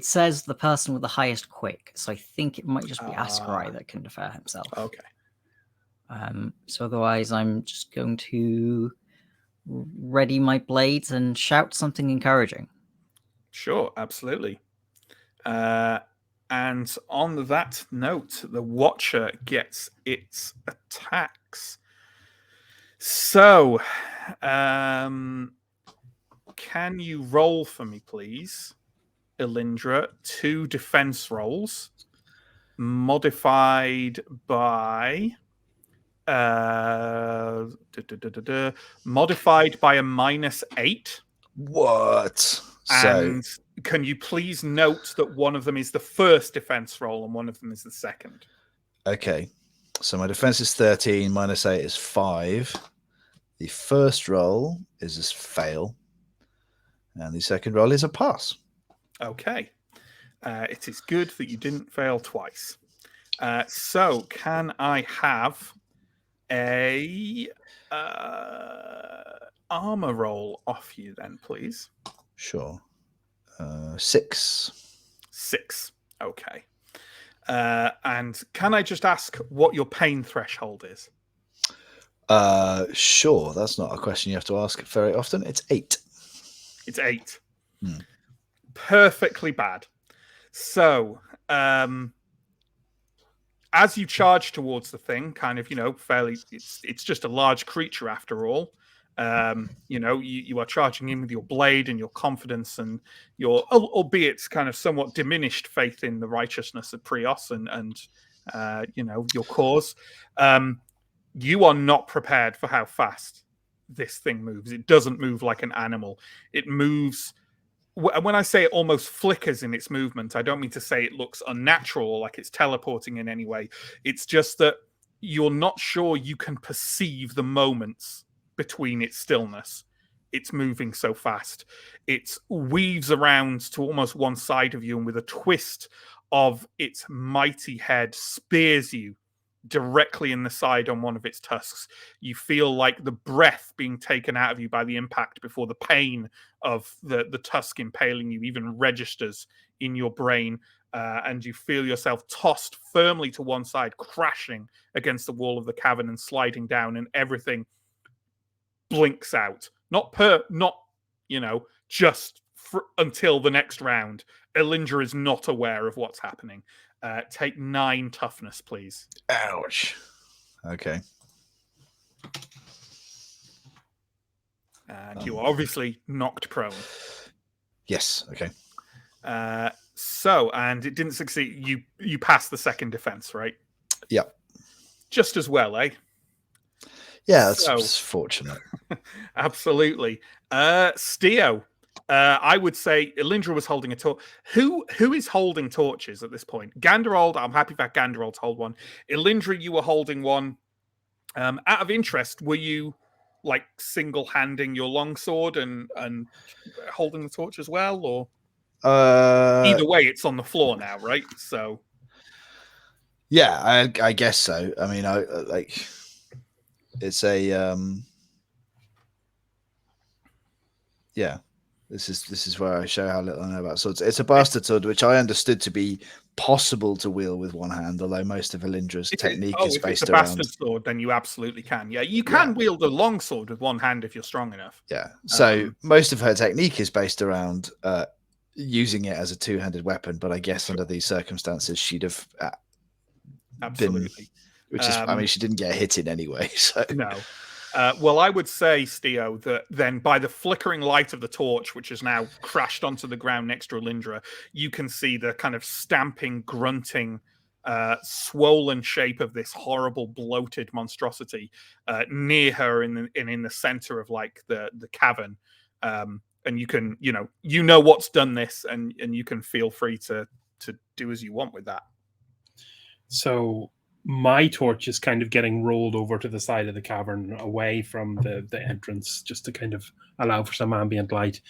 says the person with the highest quick. So I think it might just be Askarai that can defer himself. Okay. So otherwise, I'm just going to ready my blades and shout something encouraging. Sure, absolutely. And on that note, the Watcher gets its attacks. So, can you roll for me, please, Elindra? 2 defense rolls, modified by modified by a -8. What? And can you please note that one of them is the first defense roll and one of them is the second? Okay. So my defense is 13, -8 is 5. The first roll is a fail. And the second roll is a pass. Okay. It is good that you didn't fail twice. So can I have a armor roll off you then, please? Sure. 6. 6. Okay. And can I just ask what your pain threshold is? Sure. That's not a question you have to ask very often. It's 8. It's 8. Hmm. Perfectly bad. So, as you charge towards the thing, kind of, fairly, it's just a large creature after all. You are charging in with your blade and your confidence and your, albeit kind of somewhat diminished faith in the righteousness of Prios and your cause. You are not prepared for how fast this thing moves. It doesn't move like an animal. It moves. When I say it almost flickers in its movement, I don't mean to say it looks unnatural or like it's teleporting in any way. It's just that you're not sure you can perceive the moments between its stillness. It's moving so fast. It weaves around to almost one side of you, and with a twist of its mighty head, spears you directly in the side on one of its tusks. You feel like the breath being taken out of you by the impact before the pain of the tusk impaling you even registers in your brain. And you feel yourself tossed firmly to one side, crashing against the wall of the cavern and sliding down, and everything blinks out. Not just until the next round. Elindra is not aware of what's happening. Take 9 toughness, please. Ouch. Okay. And you are obviously knocked prone. Yes. Okay. And it didn't succeed. You passed the second defense, right? Yep. Just as well, eh? Yeah, that's fortunate. Absolutely. Steo, I would say Elindra was holding a torch. Who is holding torches at this point? Ganderold, I'm happy for Ganderold to hold one. Elindra, you were holding one. Out of interest, were you like single-handing your longsword and holding the torch as well, or either way, it's on the floor now, right? So, yeah, I guess so. I mean, I like it's a yeah. This is where I show how little I know about swords. It's a bastard sword, which I understood to be possible to wield with one hand, although most of Elindra's technique is if based it's a around. bastard sword, then you absolutely can. Yeah, you can wield a long sword with one hand if you're strong enough. Yeah. So most of her technique is based around using it as a two-handed weapon, but I guess under these circumstances, she'd have absolutely. Which is, I mean, she didn't get hit in anyway. So no. Well, I would say, Steo, that then by the flickering light of the torch, which has now crashed onto the ground next to Elindra, you can see the kind of stamping, grunting, swollen shape of this horrible, bloated monstrosity near her in the center of like the cavern. And you can, what's done this, and you can feel free to do as you want with that. So my torch is kind of getting rolled over to the side of the cavern away from the entrance, just to kind of allow for some ambient light.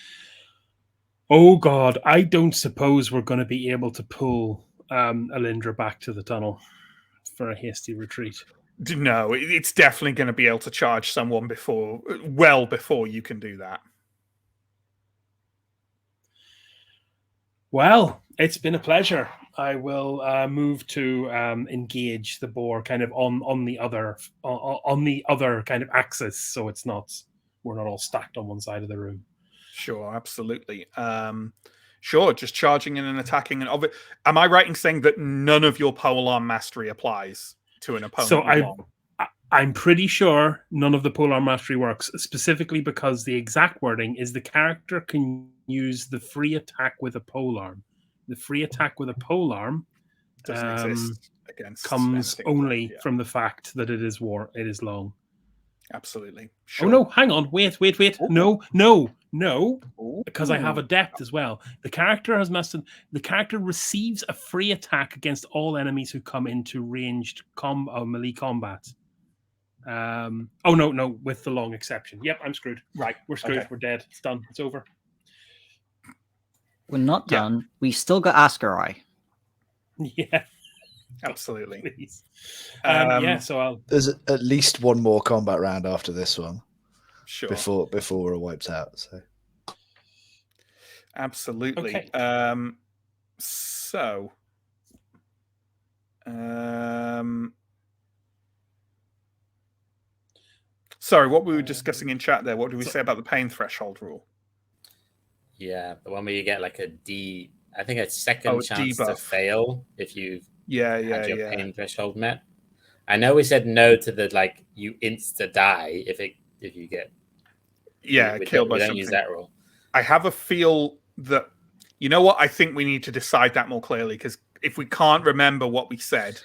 Oh God, I don't suppose we're going to be able to pull Elindra back to the tunnel for a hasty retreat. No, it's definitely going to be able to charge someone well before you can do that. Well, it's been a pleasure. I will move to engage the boar kind of on the other kind of axis, so we're not all stacked on one side of the room. Sure, absolutely. Sure, just charging in and attacking. And am I right in saying that none of your polearm mastery applies to an opponent? So I'm pretty sure none of the polearm mastery works, specifically because the exact wording is the character can use the free attack with a polearm. The free attack with a polearm doesn't exist against comes only from the fact that it is long. Absolutely. Sure. Oh no, hang on, wait. Ooh. No, because I have adept as well. The character receives a free attack against all enemies who come into ranged melee combat. No, with the long exception. Yep, I'm screwed. Right, we're screwed. Okay. We're dead. It's done. It's over. We're not done. We still got Askarai. Yeah, absolutely. Please. So there's at least one more combat round after this one. Sure. Before we're wiped out. So absolutely. Okay. Sorry, what we were discussing in chat there. What do we say about the pain threshold rule? Yeah, the one where you get like a D, I think a second chance to debuff. fail if you had your Yeah. pain threshold met. I know we said no to the like you insta die if you get killed by we don't something. use that rule. I have a feel that you know what? I think we need to decide that more clearly because if we can't remember what we said,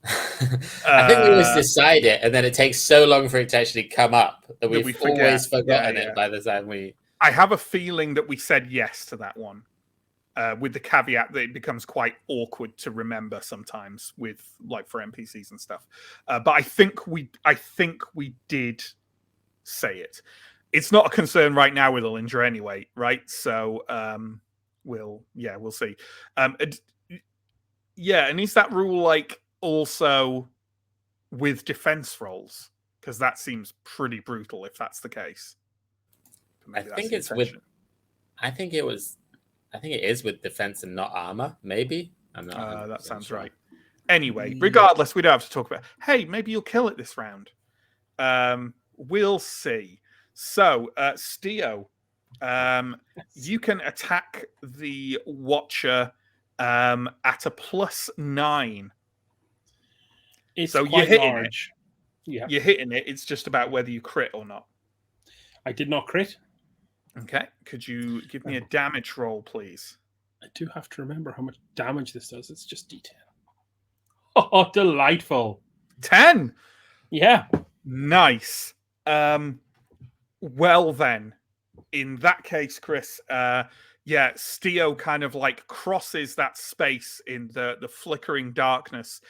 I think we always decide it, and then it takes so long for it to actually come up that we we've forget. always forgotten it by the time we. I have a feeling that we said yes to that one, with the caveat that it becomes quite awkward to remember sometimes with like for NPCs and stuff. But I think we did say it. It's not a concern right now with Alindra anyway, right? So we'll see. And is that rule like also with defense rolls? Because that seems pretty brutal if that's the case. I think it's with. I think it is with defense and not armor. Maybe I'm not. That sounds right. Anyway, regardless, we don't have to talk about. Hey, maybe you'll kill it this round. We'll see. So, Steo, you can attack the Watcher at a +9. It's so quite you're hitting large. Yeah, you're hitting it. It's just about whether you crit or not. I did not crit. Okay. Could you give me a damage roll, please? I do have to remember how much damage this does. It's just D10. Oh, delightful. 10. Yeah. Nice. Well then, in that case, Chris, Steo kind of like crosses that space in the flickering darkness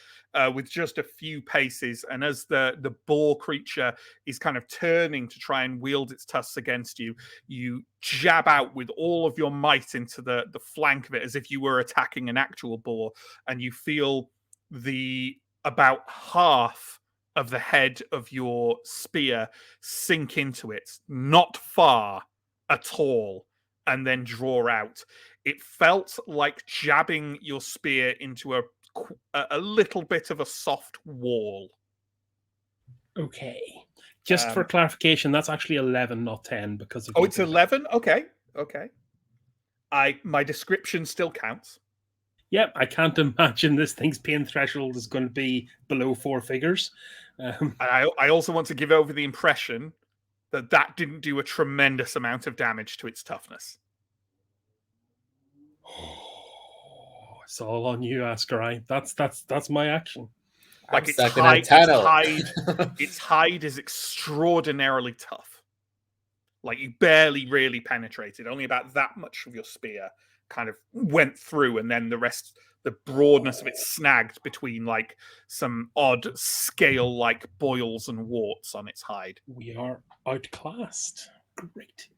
with just a few paces, and as the boar creature is kind of turning to try and wield its tusks against you, you jab out with all of your might into the flank of it as if you were attacking an actual boar, and you feel the about half of the head of your spear sink into it, not far at all, and then draw out. It felt like jabbing your spear into a little bit of a soft wall. Okay. Just for clarification, that's actually 11, not 10, because of. Oh, it's 11? Okay. My description still counts. Yep, I can't imagine this thing's pain threshold is going to be below 4 figures. And I also want to give over the impression that didn't do a tremendous amount of damage to its toughness. It's all on you, Ascarai. That's my action. Like its hide is extraordinarily tough. Like you barely really penetrated. Only about that much of your spear kind of went through, and then the rest, the broadness of it snagged between like some odd scale-like boils and warts on its hide. We are outclassed. Great.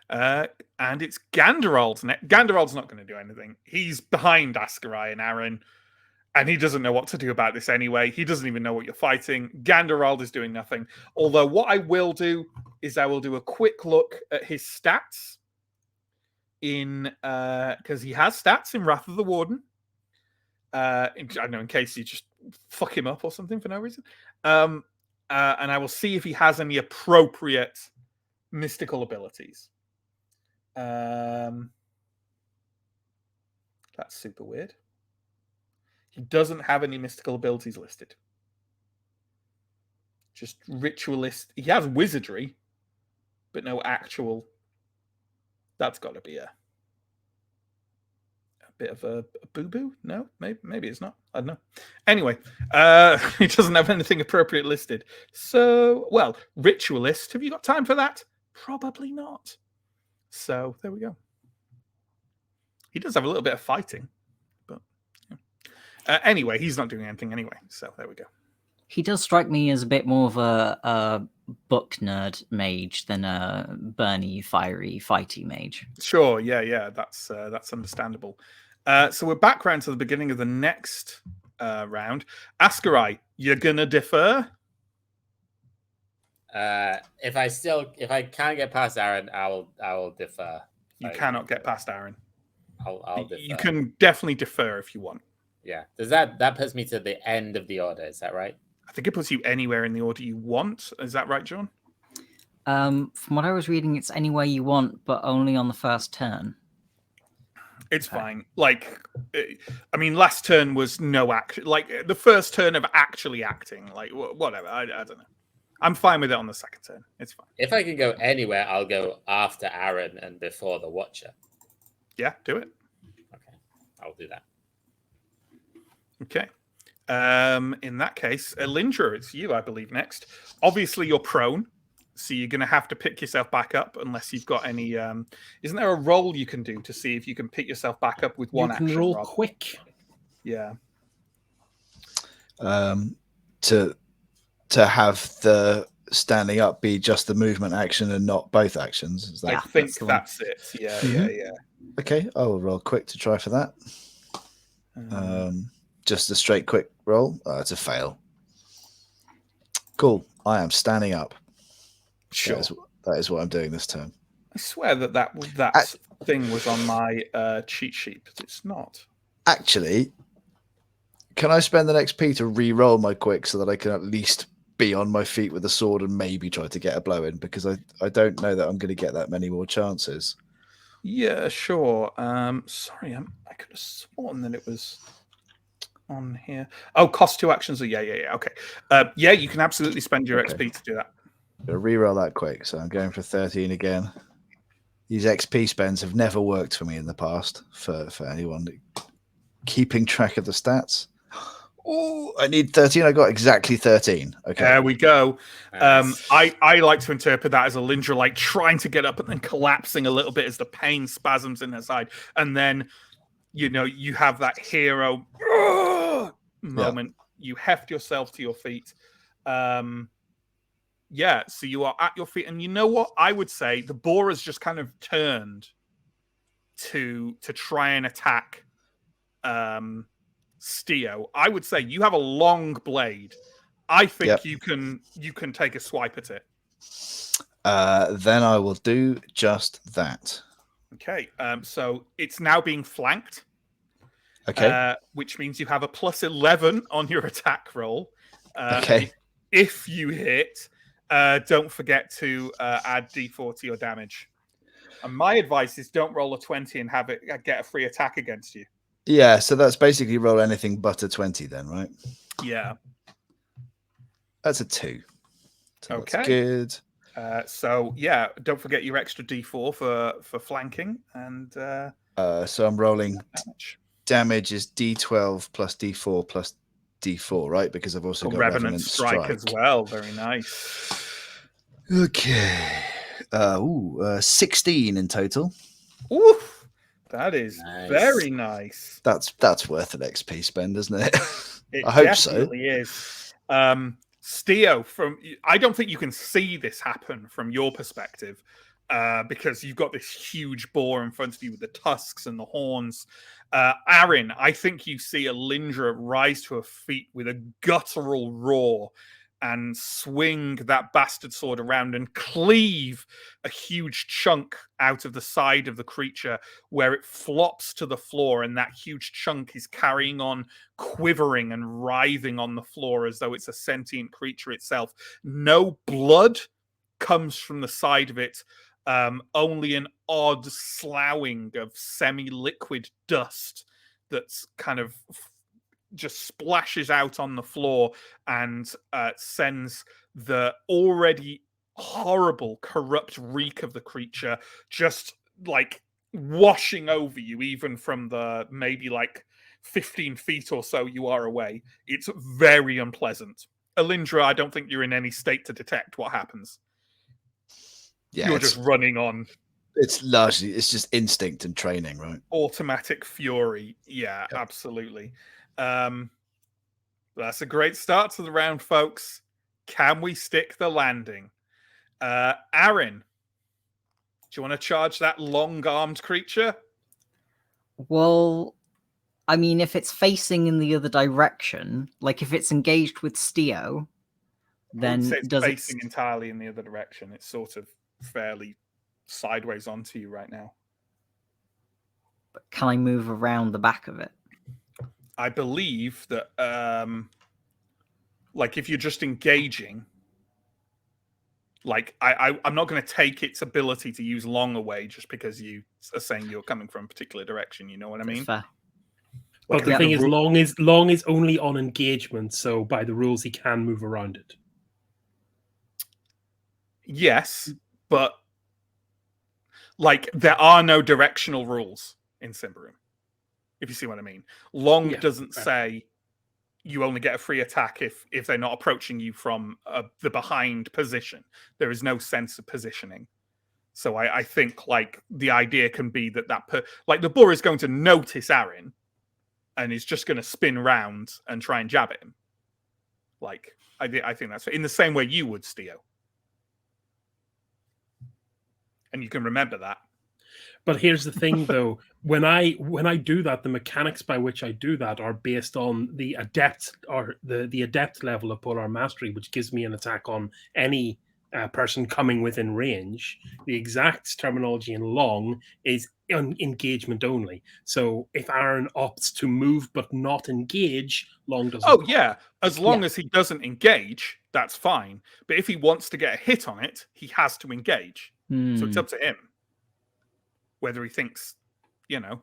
And it's Ganderald's next. Ganderald's not going to do anything. He's behind Ascarai and Aaron, and he doesn't know what to do about this anyway. He doesn't even know what you're fighting. Ganderald is doing nothing. Although what I will do is I will do a quick look at his stats in because he has stats in Wrath of the Warden. I don't know, in case you just fuck him up or something for no reason. And I will see if he has any appropriate mystical abilities. That's super weird. He doesn't have any mystical abilities listed. Just ritualist. He has wizardry, but no actual. That's got to be a bit of a boo-boo. No, maybe it's not. I don't know. Anyway, he doesn't have anything appropriate listed. So, well, ritualist. Have you got time for that? Probably not. So there we go. He does have a little bit of fighting, but anyway, he's not doing anything anyway. So there we go. He does strike me as a bit more of a book nerd mage than a Bernie, fiery, fighty mage. Sure, yeah, that's understandable. So we're back round to the beginning of the next round. Ascarai, you're gonna defer. If I can't get past Aaron, I will defer. You cannot get past Aaron. I'll defer. You can definitely defer if you want. Yeah. Does that puts me to the end of the order? Is that right? I think it puts you anywhere in the order you want. Is that right, John? From what I was reading, it's anywhere you want, but only on the first turn. It's Okay. fine. Like, I mean, last turn was no action. Like the first turn of actually acting. Like whatever. I don't know. I'm fine with it on the second turn. It's fine. If I can go anywhere, I'll go after Aaron and before the Watcher. Yeah, do it. Okay, I'll do that. Okay. In that case, Elindra, it's you, I believe, next. Obviously, you're prone, so you're going to have to pick yourself back up unless you've got any. Isn't there a roll you can do to see if you can pick yourself back up with one You can action? roll rather- quick. Yeah. To have the standing up be just the movement action and not both actions. Is that... I think that's the one. that's it. Yeah, yeah. Okay, I will roll quick to try for that. Just a straight quick roll. It's a fail. Cool. I am standing up. Sure. That is what I'm doing this turn. I swear that thing was on my cheat sheet, but it's not. Actually, can I spend an XP to re-roll my quick so that I can at least be on my feet with a sword and maybe try to get a blow in? Because I don't know that I'm going to get that many more chances. Yeah, sure. Sorry, I could have sworn that it was on here. Oh, cost 2 actions. Yeah. Okay. Yeah, you can absolutely spend your Okay. XP to do that. I'll re-roll that quick. So I'm going for 13 again. These XP spends have never worked for me in the past for anyone keeping track of the stats. Oh, I need 13. I got exactly 13. Okay. There we go. Nice. I like to interpret that as Elindra like trying to get up and then collapsing a little bit as the pain spasms in her side. And then, you have that hero moment. You heft yourself to your feet. Yeah, so you are at your feet. And you know what? I would say the boar has just kind of turned to try and attack Steo. I would say you have a long blade. I think you can take a swipe at it. Then I will do just that. Okay. So it's now being flanked. Okay. Which means you have a plus 11 on your attack roll. Okay. If you hit, don't forget to add D4 to your damage. And my advice is don't roll a 20 and have it get a free attack against you. Yeah, so that's basically roll anything but a 20 then, right? Yeah. That's a 2. So Okay. That's good. So yeah, don't forget your extra D4 for flanking and So I'm rolling damage. damage is D12 plus D4 plus D4, right? Because I've also got Revenant strike as well. Very nice. Okay. 16 in total. Oof. That is Nice. very nice. That's worth an XP spend, isn't it? It I hope so. definitely is. Steo, I don't think you can see this happen from your perspective because you've got this huge boar in front of you with the tusks and the horns. Aaron, I think you see Elindra rise to her feet with a guttural roar and swing that bastard sword around and cleave a huge chunk out of the side of the creature where it flops to the floor, and that huge chunk is carrying on, quivering and writhing on the floor as though it's a sentient creature itself. No blood comes from the side of it, only an odd sloughing of semi-liquid dust that's kind of just splashes out on the floor and sends the already horrible, corrupt reek of the creature just like washing over you, even from the maybe like 15 feet or so you are away. It's very unpleasant. Elindra, I don't think you're in any state to detect what happens. Yeah, You're just running on it's just instinct and training, right? automatic fury. Yeah, absolutely. That's a great start to the round, folks. Can we stick the landing? Aaron, do you want to charge that long-armed creature? Well, I mean, if it's facing in the other direction, like if it's engaged with Steo, then it's does facing it? entirely in the other direction. It's sort of fairly sideways onto you right now. Can I move around the back of it? I believe that Like if you're just engaging, like I'm not going to take its ability to use long away just because you are saying you're coming from a particular direction. You know what I That's mean? fair. But the thing is, long is only on engagement, so by the rules, he can move around it. Yes, but like there are no directional rules in Symbaroum, if you see what I mean. Long doesn't say you only get a free attack if they're not approaching you from the behind position. There is no sense of positioning. So I think like the idea can be that like the boar is going to notice Aaron and is just going to spin round and try and jab at him. Like I think that's in the same way you would, Steo. And you can remember that. But here's the thing, though: when I do that, the mechanics by which I do that are based on the adept or the adept level of polar mastery, which gives me an attack on any person coming within range. The exact terminology in long is engagement only. So if Aaron opts to move but not engage, long doesn't. Oh yeah, as long as he doesn't engage, that's fine. But if he wants to get a hit on it, he has to engage. So it's up to him whether he thinks, you know.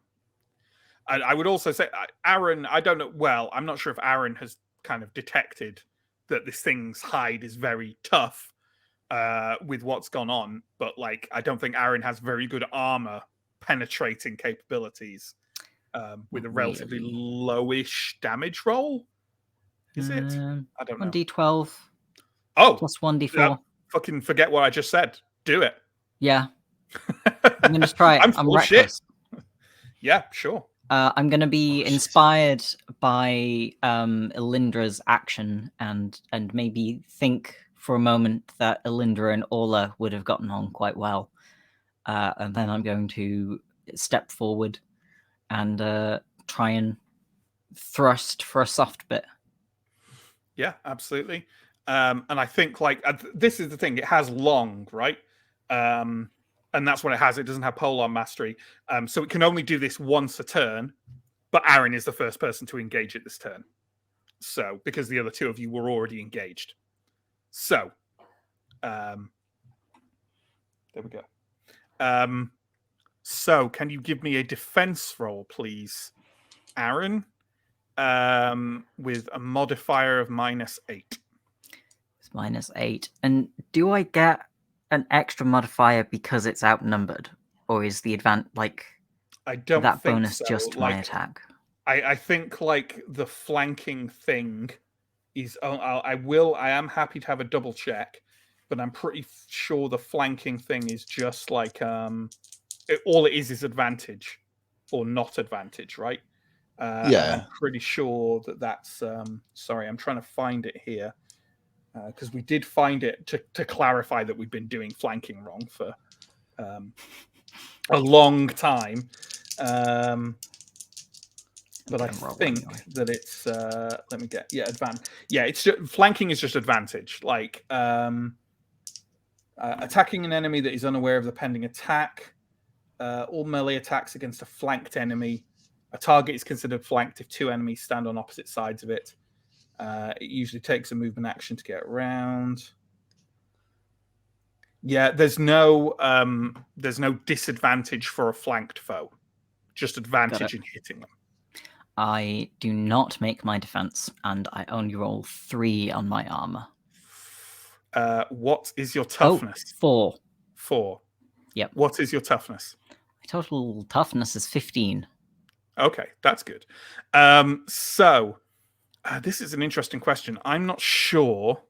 I would also say Aaron, I don't know. Well, I'm not sure if Aaron has kind of detected that this thing's hide is very tough with what's gone on. But like, I don't think Aaron has very good armor penetrating capabilities with a relatively lowish damage roll. Is it? I don't know. 1d12. Oh, plus 1d4. Fucking forget what I just said. Do it. Yeah. I'm going to try it. I'm reckless. Yeah, sure. I'm going to be inspired by Elindra's action and maybe think for a moment that Elindra and Orla would have gotten on quite well. And then I'm going to step forward and try and thrust for a soft bit. Yeah, absolutely. And I think like this is the thing. It has long, right? And that's what it has. It doesn't have polearm mastery. So it can only do this once a turn. But Aaron is the first person to engage it this turn. So, because the other two of you were already engaged. So, there we go. So, can you give me a defense roll, please, Aaron? With a modifier of -8. It's -8. And do I get an extra modifier because it's outnumbered? Or is the I don't that think bonus so. just my attack? I think like the flanking thing is. I am happy to have a double check, but I'm pretty sure the flanking thing is just like all it is advantage or not advantage, right? Yeah. I'm pretty sure that's. Sorry, I'm trying to find it here because we did find it to clarify that we've been doing flanking wrong for a long time. But I think that it's let me get advantage. Yeah, it's just, flanking is just advantage. Like attacking an enemy that is unaware of the pending attack. All melee attacks against a flanked enemy. A target is considered flanked if two enemies stand on opposite sides of it. It usually takes a movement action to get around. Yeah, there's no disadvantage for a flanked foe. Just advantage in hitting them. I do not make my defense, and I only roll 3 on my armor. What is your toughness? 4. 4. Yep. What is your toughness? My total toughness is 15. Okay, that's good. So this is an interesting question. I'm not sure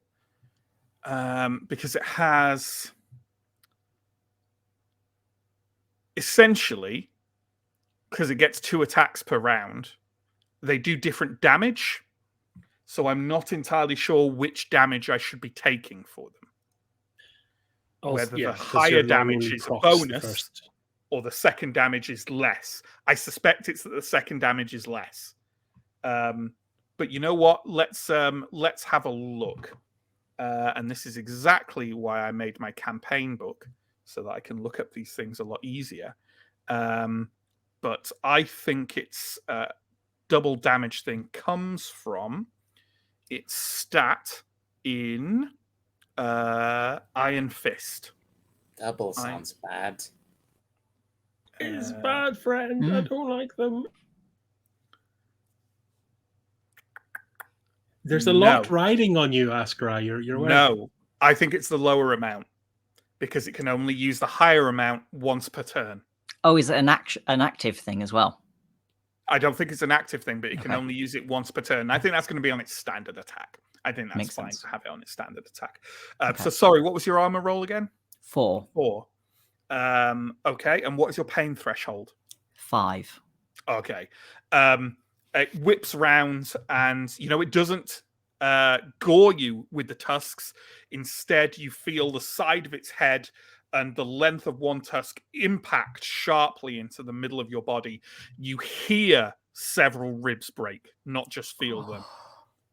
because it has essentially, because it gets 2 attacks per round, they do different damage. So I'm not entirely sure which damage I should be taking for them. Whether the higher damage is a bonus or the second damage is less. I suspect it's that the second damage is less. But you know what? Let's have a look. And this is exactly why I made my campaign book, so that I can look up these things a lot easier. But I think it's double damage thing comes from its stat in Iron Fist. Double sounds bad. It's bad, friend. I don't like them. There's a lot riding on you, Askra. You're aware. No, I think it's the lower amount because it can only use the higher amount once per turn. Oh, is it an active thing as well? I don't think it's an active thing, but it can only use it once per turn. I think that's going to be on its standard attack. I think that's Makes fine sense. to have it on its standard attack. So sorry, what was your armor roll again? 4. 4. Okay, and what is your pain threshold? 5. Okay. It whips round and, it doesn't gore you with the tusks. Instead, you feel the side of its head and the length of one tusk impact sharply into the middle of your body. You hear several ribs break, not just feel them,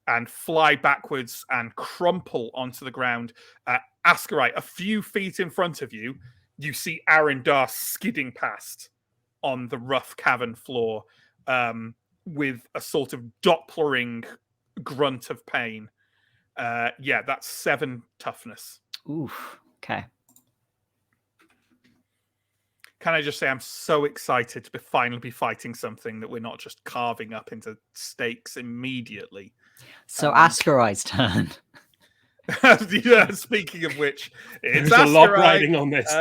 and fly backwards and crumple onto the ground. Askarite, a few feet in front of you, you see Arendar skidding past on the rough cavern floor with a sort of dopplering grunt of pain. That's 7 toughness. Oof. Okay. Can I just say I'm so excited to finally be fighting something that we're not just carving up into steaks immediately. So Askarai's turn. Speaking of which, it's There's a lot riding on this.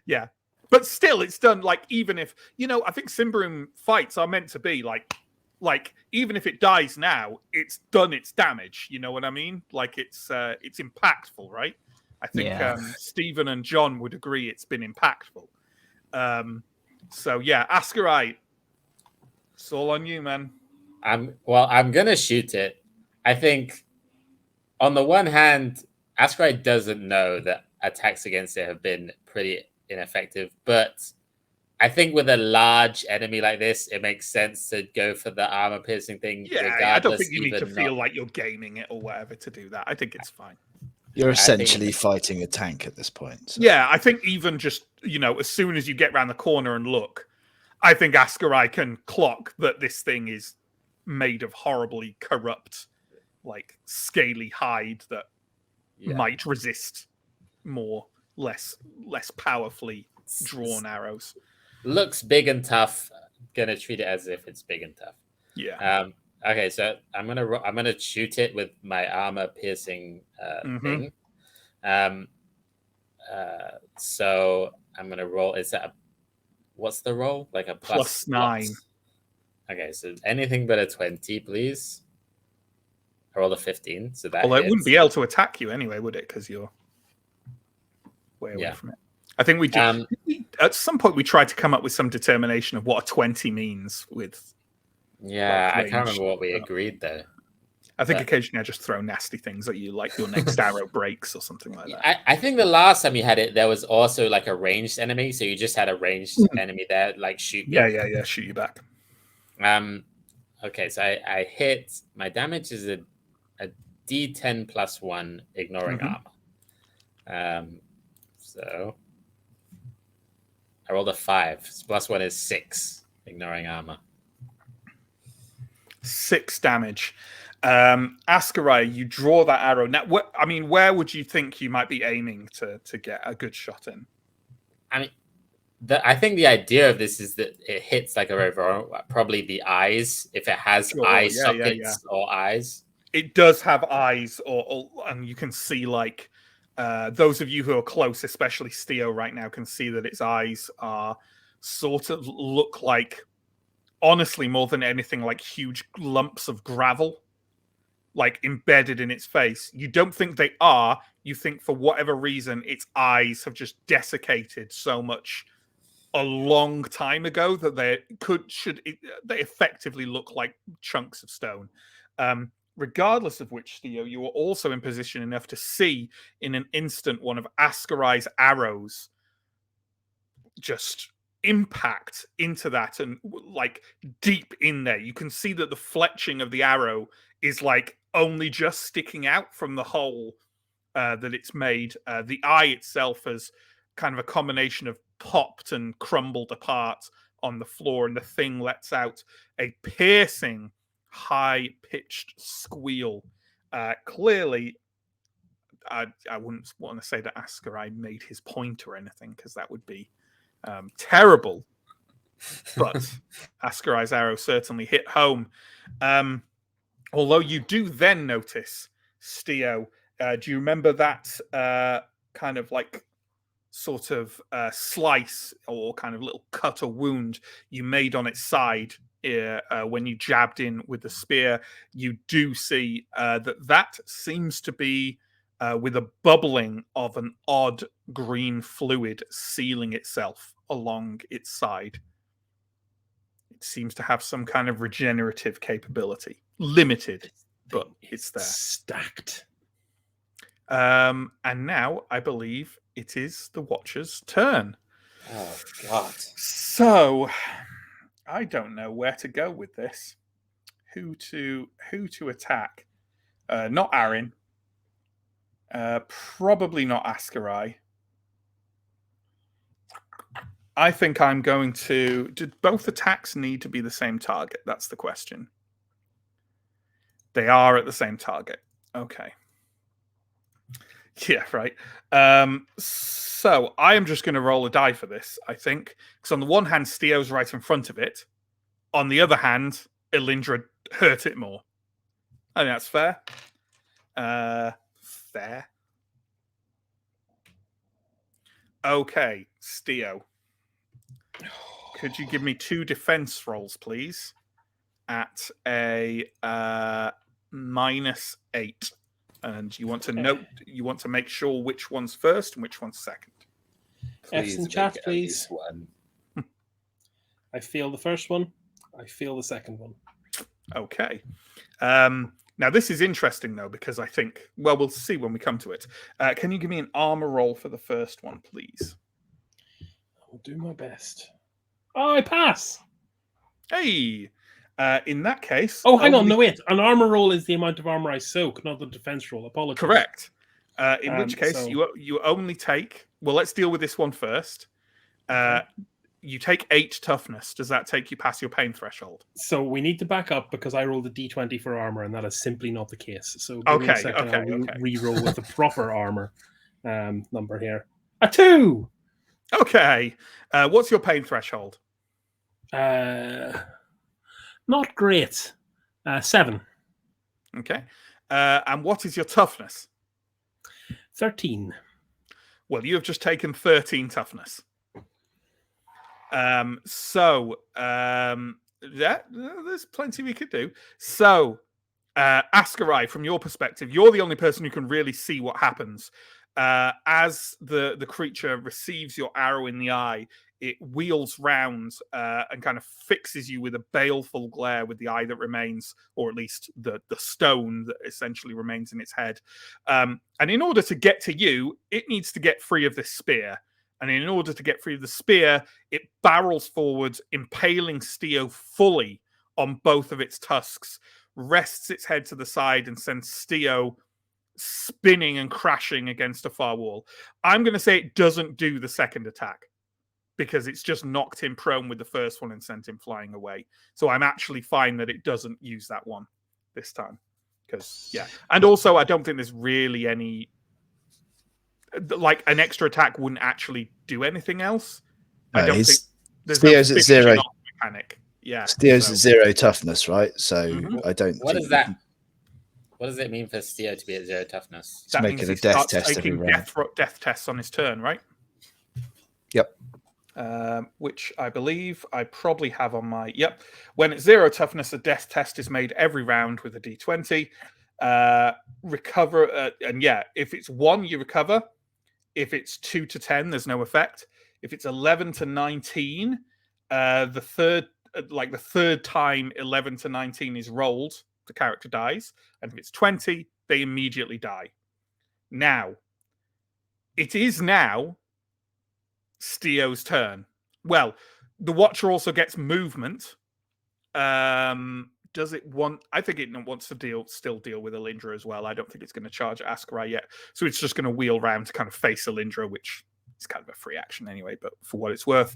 Yeah. But still, it's done even if, I think Symbaroum fights are meant to be like even if it dies now, it's done its damage. You know what I mean? It's impactful, right? I think Stephen and John would agree it's been impactful. Askarite, it's all on you, man. I'm gonna shoot it. I think on the one hand, Askarite doesn't know that attacks against it have been pretty ineffective, but I think with a large enemy like this, it makes sense to go for the armor piercing thing. Yeah, I don't think you need to feel like you're gaming it or whatever to do that. I think it's fine. You're essentially fighting a tank at this point. So. Yeah, I think even just, as soon as you get around the corner and look, I think Askarai can clock that this thing is made of horribly corrupt, scaly hide that might resist less powerfully drawn arrows. Looks big and tough. Gonna treat it as if it's big and tough. Yeah. Okay, so I'm gonna shoot it with my armor piercing thing. So I'm gonna roll. Is that what's the roll? Like a plus 9. Okay, so anything but a 20, please. I rolled a 15, so that. Although it wouldn't be able to attack you anyway, would it? Because you're way away from it. I think we did. At some point, we tried to come up with some determination of what a 20 means with. Yeah, I can't remember what we agreed though. I think occasionally I just throw nasty things at you, like your next arrow breaks or something like that. I think the last time you had it, there was also a ranged enemy, so you just had a ranged enemy there, shoot. Yeah, shoot you back. Okay, so I hit. My damage is a D10 plus 1, ignoring armor. So I rolled a 5. So plus 1 is 6, ignoring armor. 6 damage. Askarai, you draw that arrow. Now, where would you think you might be aiming to get a good shot in? I think the idea of this is that it hits probably the eyes, if it has eye sockets or eyes. It does have eyes, and you can see those of you who are close, especially Steo right now, can see that its eyes are sort of look like, honestly, more than anything, like huge lumps of gravel, embedded in its face. You don't think they are. You think for whatever reason, its eyes have just desiccated so much a long time ago that they effectively look like chunks of stone. Regardless of which, Theo, you were also in position enough to see in an instant one of Askarai's arrows just impact into that, and deep in there you can see that the fletching of the arrow is only just sticking out from the hole that it's made. The eye itself has kind of a combination of popped and crumbled apart on the floor, and the thing lets out a piercing high-pitched squeal. Clearly, I wouldn't want to say that Ascarai made his point or anything, because that would be terrible. But Ascarai's arrow certainly hit home. Although you do then notice, Steo, do you remember that kind of like sort of slice or kind of little cut or wound you made on its side when you jabbed in with the spear? You do see that seems to be with a bubbling of an odd green fluid sealing itself along its side. It seems to have some kind of regenerative capability. Limited, but it's there. Stacked. And now I believe it is the Watcher's turn. Oh God! So I don't know where to go with this. Who to attack? Not Aaron. Probably not Ascarai. I think I'm going to... Did both attacks need to be the same target? That's the question. They are at the same target. Okay. Yeah, right. So I am just going to roll a die for this, I think. Because on the one hand, Steo's right in front of it. On the other hand, Elindra hurt it more. I think that's fair. Fair. Okay, Steo. Could you give me 2 defense rolls, please? At a -8. And you want to note, you want to make sure which one's first and which one's second. F's in make chat, it at please. least one. I feel the first one. I feel the second one. Okay. Now, this is interesting, though, because I think, well, we'll see when we come to it. Can you give me an armor roll for the first one, please? I'll do my best. Oh, I pass. Hey! In that case... Oh, hang on. No, wait. An armor roll is the amount of armor I soak, not the defense roll. Apologies. Correct. In which case, so- you only take... Well, let's deal with this one first. Okay. You take 8 toughness. Does that take you past your pain threshold? So we need to back up because I rolled a d20 for armor, and that is simply not the case. So give me a second. I'll re-roll with the proper armor number here. A 2! Okay. What's your pain threshold? Not great. 7. Okay. And what is your toughness? 13. Well, you have just taken 13 toughness. Yeah, there's plenty we could do. So, Ascarai, from your perspective, you're the only person who can really see what happens. As the creature receives your arrow in the eye, it wheels round and kind of fixes you with a baleful glare with the eye that remains, or at least the stone that essentially remains in its head. And in order to get to you, it needs to get free of this spear. And in order to get free of the spear, it barrels forward, impaling Steo fully on both of its tusks, rests its head to the side, and sends Steo spinning and crashing against a far wall. I'm going to say it doesn't do the second attack because it's just knocked him prone with the first one and sent him flying away. So I'm actually fine that it doesn't use that one this time. Because, yeah. And also, I don't think there's really any... Like, an extra attack wouldn't actually do anything else. I don't think... There's Steo's at 0. Mechanic. Yeah. Steo's at 0 toughness, right? So I don't What think is that? What does it mean for Steo to be at 0 toughness? That making means a he death starts test every taking round. death tests on his turn, right? Yep. Which I believe I probably have on my... Yep. When it's 0 toughness, a death test is made every round with a d20. Recover... and yeah, if it's 1, you recover. If it's 2 to 10, there's no effect. If it's 11 to 19, the third time 11 to 19 is rolled, the character dies. And if it's 20, they immediately die. Now, it is now Steo's turn. Well, the Watcher also gets movement. Does it want... I think it wants to still deal with Elindra as well. I don't think it's going to charge at Ascarai yet. So it's just going to wheel around to kind of face Elindra, which is kind of a free action anyway, but for what it's worth.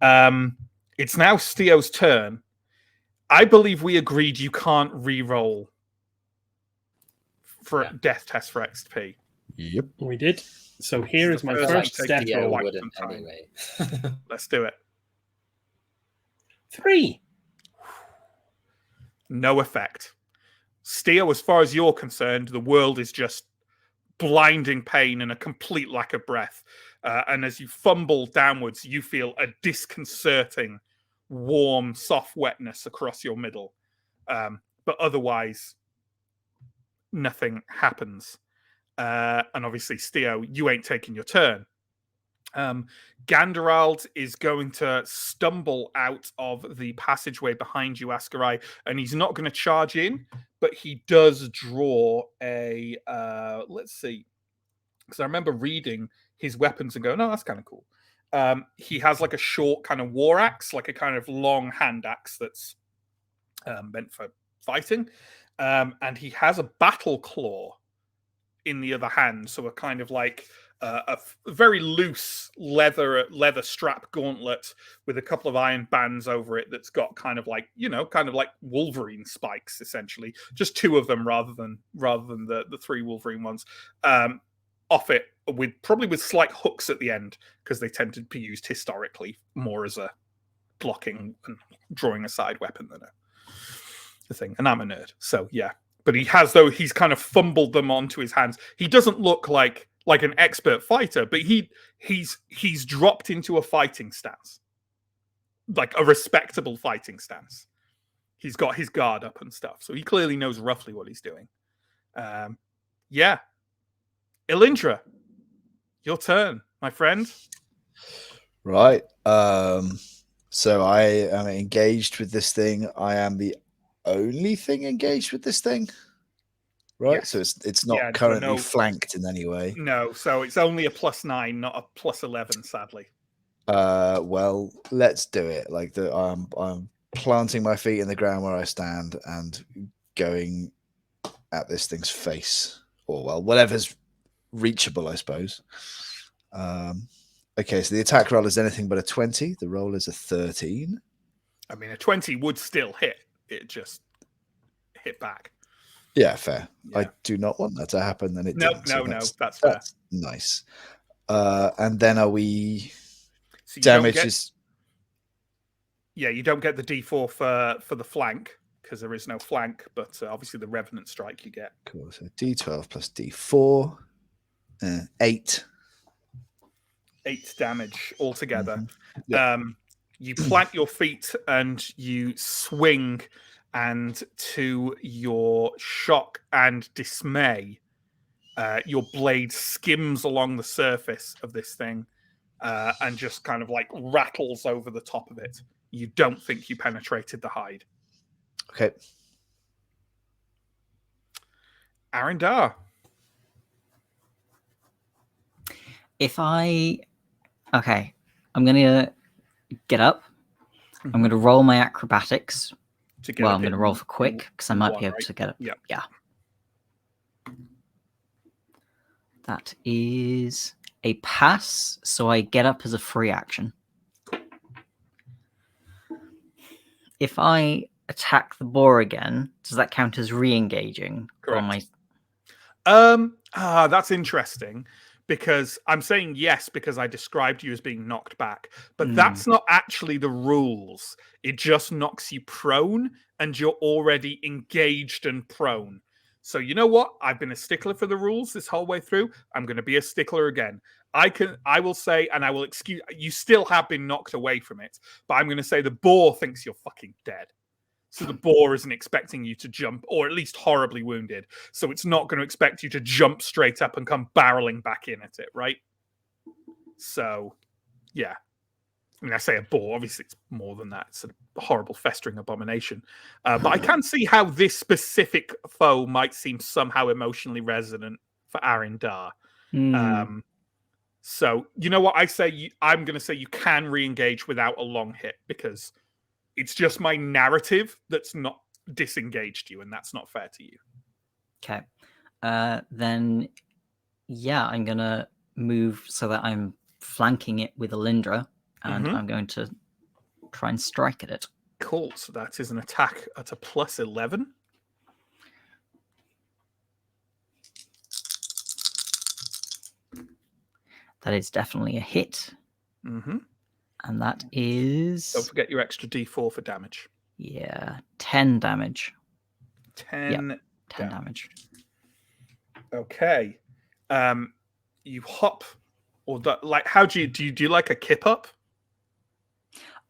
It's now Steo's turn. I believe we agreed you can't re-roll for death test for XP. Yep. We did. So here This is my the first time death taken roll. quite wouldn't some time. anyway. Let's do it. 3. No effect. Steo, as far as you're concerned, the world is just blinding pain and a complete lack of breath. And as you fumble downwards, you feel a disconcerting, warm, soft wetness across your middle. But otherwise, nothing happens. And obviously, Steo, you ain't taking your turn. Ganderald is going to stumble out of the passageway behind you, Askarai, and he's not going to charge in, but he does draw a let's see, because I remember reading his weapons and going, oh, that's kind of cool. He has like a short kind of war axe, like a kind of long hand axe that's meant for fighting, and he has a battle claw in the other hand, so a kind of like a very loose leather strap gauntlet with a couple of iron bands over it that's got kind of like Wolverine spikes, essentially, just 2 of them rather than the 3 Wolverine ones. Off it with slight hooks at the end, because they tend to be used historically more as a blocking and drawing a side weapon than a thing. And I'm a nerd, so yeah. But he's kind of fumbled them onto his hands. He doesn't look like an expert fighter, but he's dropped into a fighting stance, like a respectable fighting stance. He's got his guard up and stuff, so he clearly knows roughly what he's doing. Yeah, Elindra, your turn, my friend. Right. So I am engaged with this thing. I am the only thing engaged with this thing, right? Yes. So it's not currently flanked in any way. No, so it's only a +9, not a +11, sadly. Well, let's do it. Like I'm planting my feet in the ground where I stand and going at this thing's face, or well, whatever's reachable, I suppose. Okay, so the attack roll is anything but a 20. The roll is a 13. I mean, a 20 would still hit. It just hit back. Yeah, fair. Yeah. I do not want that to happen. Then it No, didn't, so that's fair. That's nice. And then are we so damages? You don't get the D4 for the flank, because there is no flank, but obviously the Revenant Strike you get. Cool. So D12 plus D4, 8. 8 damage altogether. Mm-hmm. Yeah. You plant your feet and you swing, and to your shock and dismay, your blade skims along the surface of this thing and just kind of like rattles over the top of it. You don't think you penetrated the hide. Okay. Arendar. Okay, I'm going to get up. I'm going to roll my acrobatics. I'm going to roll for quick, because I might be able to get up. Yeah. That is a pass, so I get up as a free action. If I attack the boar again, does that count as re-engaging? Correct. That's interesting, because I'm saying yes because I described you as being knocked back, but that's not actually the rules. It just knocks you prone, and you're already engaged and prone. So you know what? I've been a stickler for the rules this whole way through. I'm going to be a stickler again. I will say, and I will excuse, you still have been knocked away from it, but I'm going to say the boar thinks you're fucking dead. So the boar isn't expecting you to jump, or at least horribly wounded. So it's not going to expect you to jump straight up and come barreling back in at it, right? So, yeah. I mean, I say a boar. Obviously, it's more than that. It's a horrible, festering abomination. But I can see how this specific foe might seem somehow emotionally resonant for Arendar. So, you know what? I'm going to say you can re-engage without a long hit, because it's just my narrative that's not disengaged you, and that's not fair to you. Okay. Then, yeah, I'm going to move so that I'm flanking it with Elindra, and I'm going to try and strike at it. Cool. So that is an attack at a +11. That is definitely a hit. Mm-hmm. And that is... Don't forget your extra D4 for damage. Yeah, 10 damage. 10 10 damage. Okay. You hop, or like, how do you like a kip up?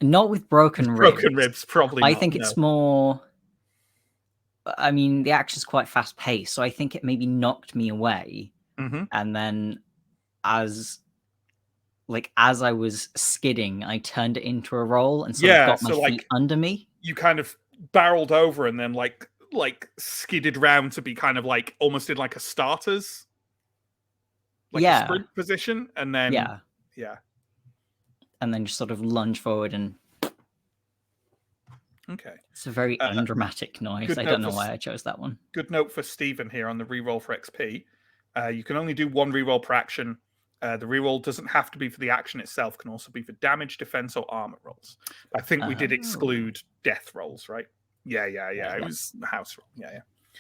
Not with broken ribs. Broken ribs, probably. I not, think no. it's more... I mean, the action's quite fast paced, so I think it maybe knocked me away. Mm-hmm. And then as I was skidding, I turned it into a roll and sort of got my feet under me. You kind of barreled over and then like skidded round to be kind of like almost in like a starter's a sprint position, and then yeah, and then just sort of lunge forward and okay. It's a very undramatic noise. I don't know why I chose that one. Good note for Stephen here on the reroll for XP. You can only do one reroll per action. The reroll doesn't have to be for the action itself; can also be for damage, defense, or armor rolls. I think we did exclude death rolls, right? Yeah. It was house roll.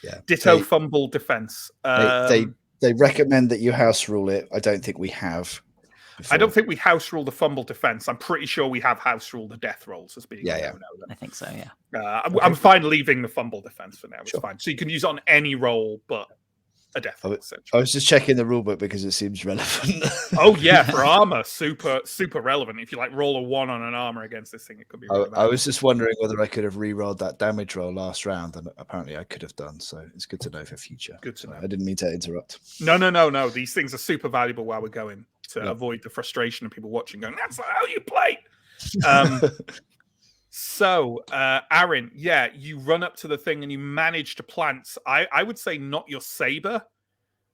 Yeah. Ditto, fumble, defense. They recommend that you house rule it. I don't think we have. Before. I don't think we house rule the fumble defense. I'm pretty sure we have house rule the death rolls as being no. I think so. Yeah. I'm fine leaving the fumble defense for now. It's fine. So you can use it on any roll, but a death roll. I was just checking the rule book because it seems relevant. Oh yeah, for armor, super relevant. If you like roll a 1 on an armor against this thing, it could be. Really I was just wondering whether I could have re-rolled that damage roll last round, and apparently I could have done. So it's good to know for future. Good to know. I didn't mean to interrupt. No. These things are super valuable while we're going to avoid the frustration of people watching going, "That's not how you play." So, Aaron, you run up to the thing and you manage to plant. I would say not your saber,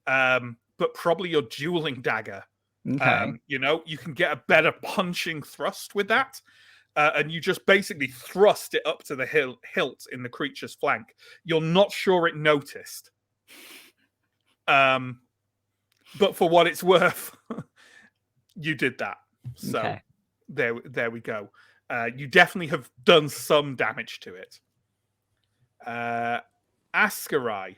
but probably your dueling dagger. Okay. You can get a better punching thrust with that. And you just basically thrust it up to the hilt in the creature's flank. You're not sure it noticed. But for what it's worth, you did that. So there we go. You definitely have done some damage to it. Askarai.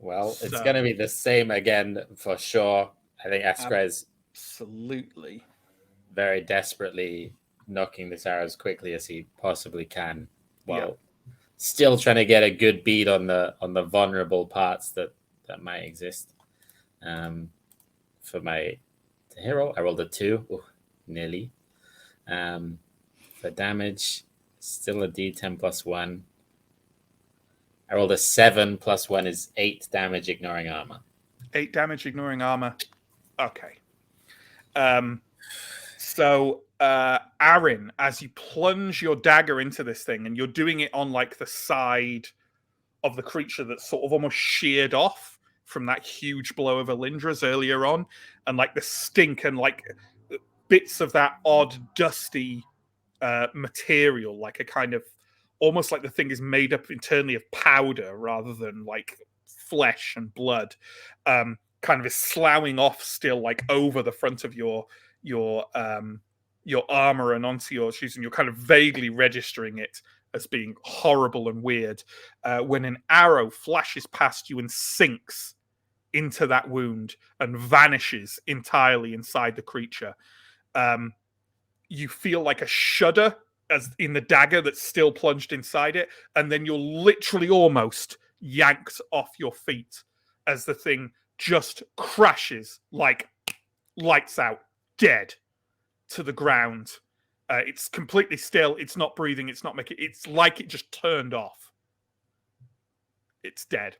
Well, it's going to be the same again for sure. I think Askarai is absolutely very desperately knocking this arrow as quickly as he possibly can, while still trying to get a good beat on the vulnerable parts that might exist. For my hero, I rolled a 2. Ooh, nearly. For damage, still a D10 plus 1. I rolled a 7 plus 1 is 8 damage, ignoring armor. 8 damage, ignoring armor. Okay. So, Aaron, as you plunge your dagger into this thing, and you're doing it on like the side of the creature that's sort of almost sheared off from that huge blow of Alindra's earlier on, and like the stink and like bits of that odd dusty material, like a kind of almost like the thing is made up internally of powder rather than like flesh and blood, kind of is sloughing off still like over the front of your armor and onto your shoes, and you're kind of vaguely registering it as being horrible and weird when an arrow flashes past you and sinks into that wound and vanishes entirely inside the creature. You feel like a shudder as in the dagger that's still plunged inside it, and then you're literally almost yanked off your feet as the thing just crashes like lights out, dead to the ground. It's completely still. It's not breathing. It's not making. It's like it just turned off. It's dead.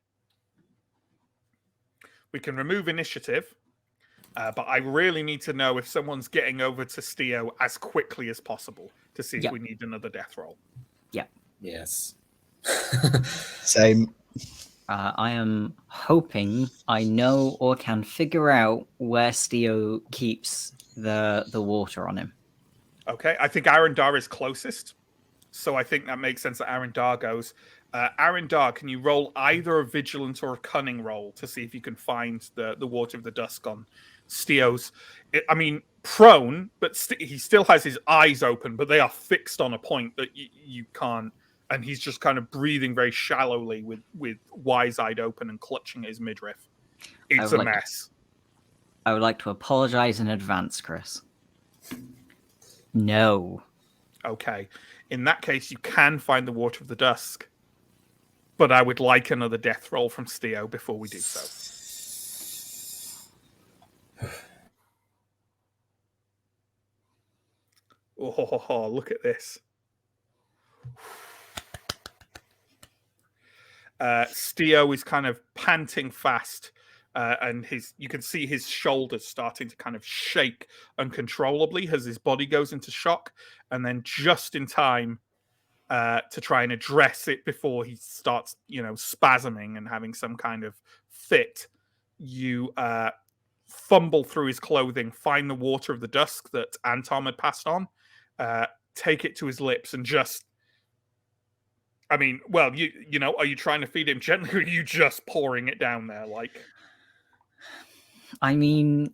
We can remove initiative, but I really need to know if someone's getting over to Steo as quickly as possible to see if we need another death roll. Yeah. Yes. Same. I am hoping I know or can figure out where Steo keeps the water on him. Okay, I think Arendar is closest, so I think that makes sense that Arendar goes. Arendar, can you roll either a vigilant or a cunning roll to see if you can find the water of the dusk on Steo's? prone, but he still has his eyes open, but they are fixed on a point that you can't. And he's just kind of breathing very shallowly with wise-eyed open and clutching his midriff. It's a mess. I would like to apologize in advance, Chris. No. Okay. In that case, you can find the Water of the Dusk. But I would like another death roll from Steo before we do so. Oh, look at this. Steo is kind of panting fast, and you can see his shoulders starting to kind of shake uncontrollably as his body goes into shock, and then just in time to try and address it before he starts, spasming and having some kind of fit, you fumble through his clothing, find the Water of the Dusk that Anton had passed on, take it to his lips, and just, are you trying to feed him gently, or are you just pouring it down there? I mean,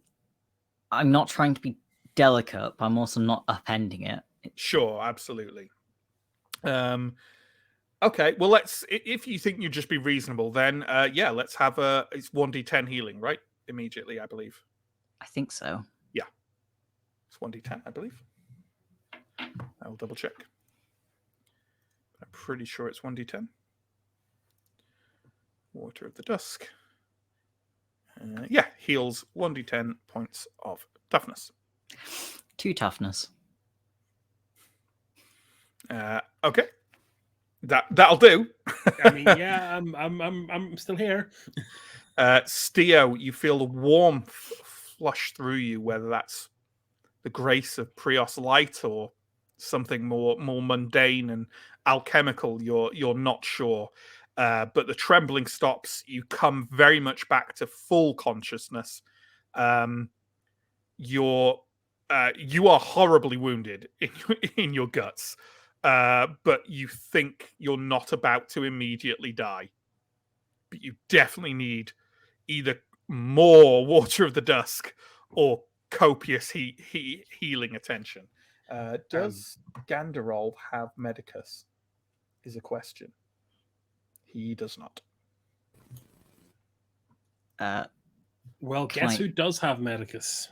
I'm not trying to be delicate, but I'm also not upending it. Sure, absolutely. Okay, well, if you think you'd just be reasonable, then let's have it's 1d10 healing, right? Immediately, I believe. I think so. Yeah. It's 1d10, I believe. I'll double check. I'm pretty sure it's 1d10. Water of the Dusk. Heals 1d10 points of toughness. 2 toughness. Okay. That'll do. I mean, yeah, I'm still here. Steo, you feel the warmth flush through you, whether that's the grace of Prios light or something more mundane and alchemical. You're not sure, but the trembling stops. You come very much back to full consciousness. You are horribly wounded in your guts, but you think you're not about to immediately die. But you definitely need either more Water of the Dusk or copious healing attention. Does Ganderol have Medicus? Is a question. He does not. Well, guess who does have Medicus?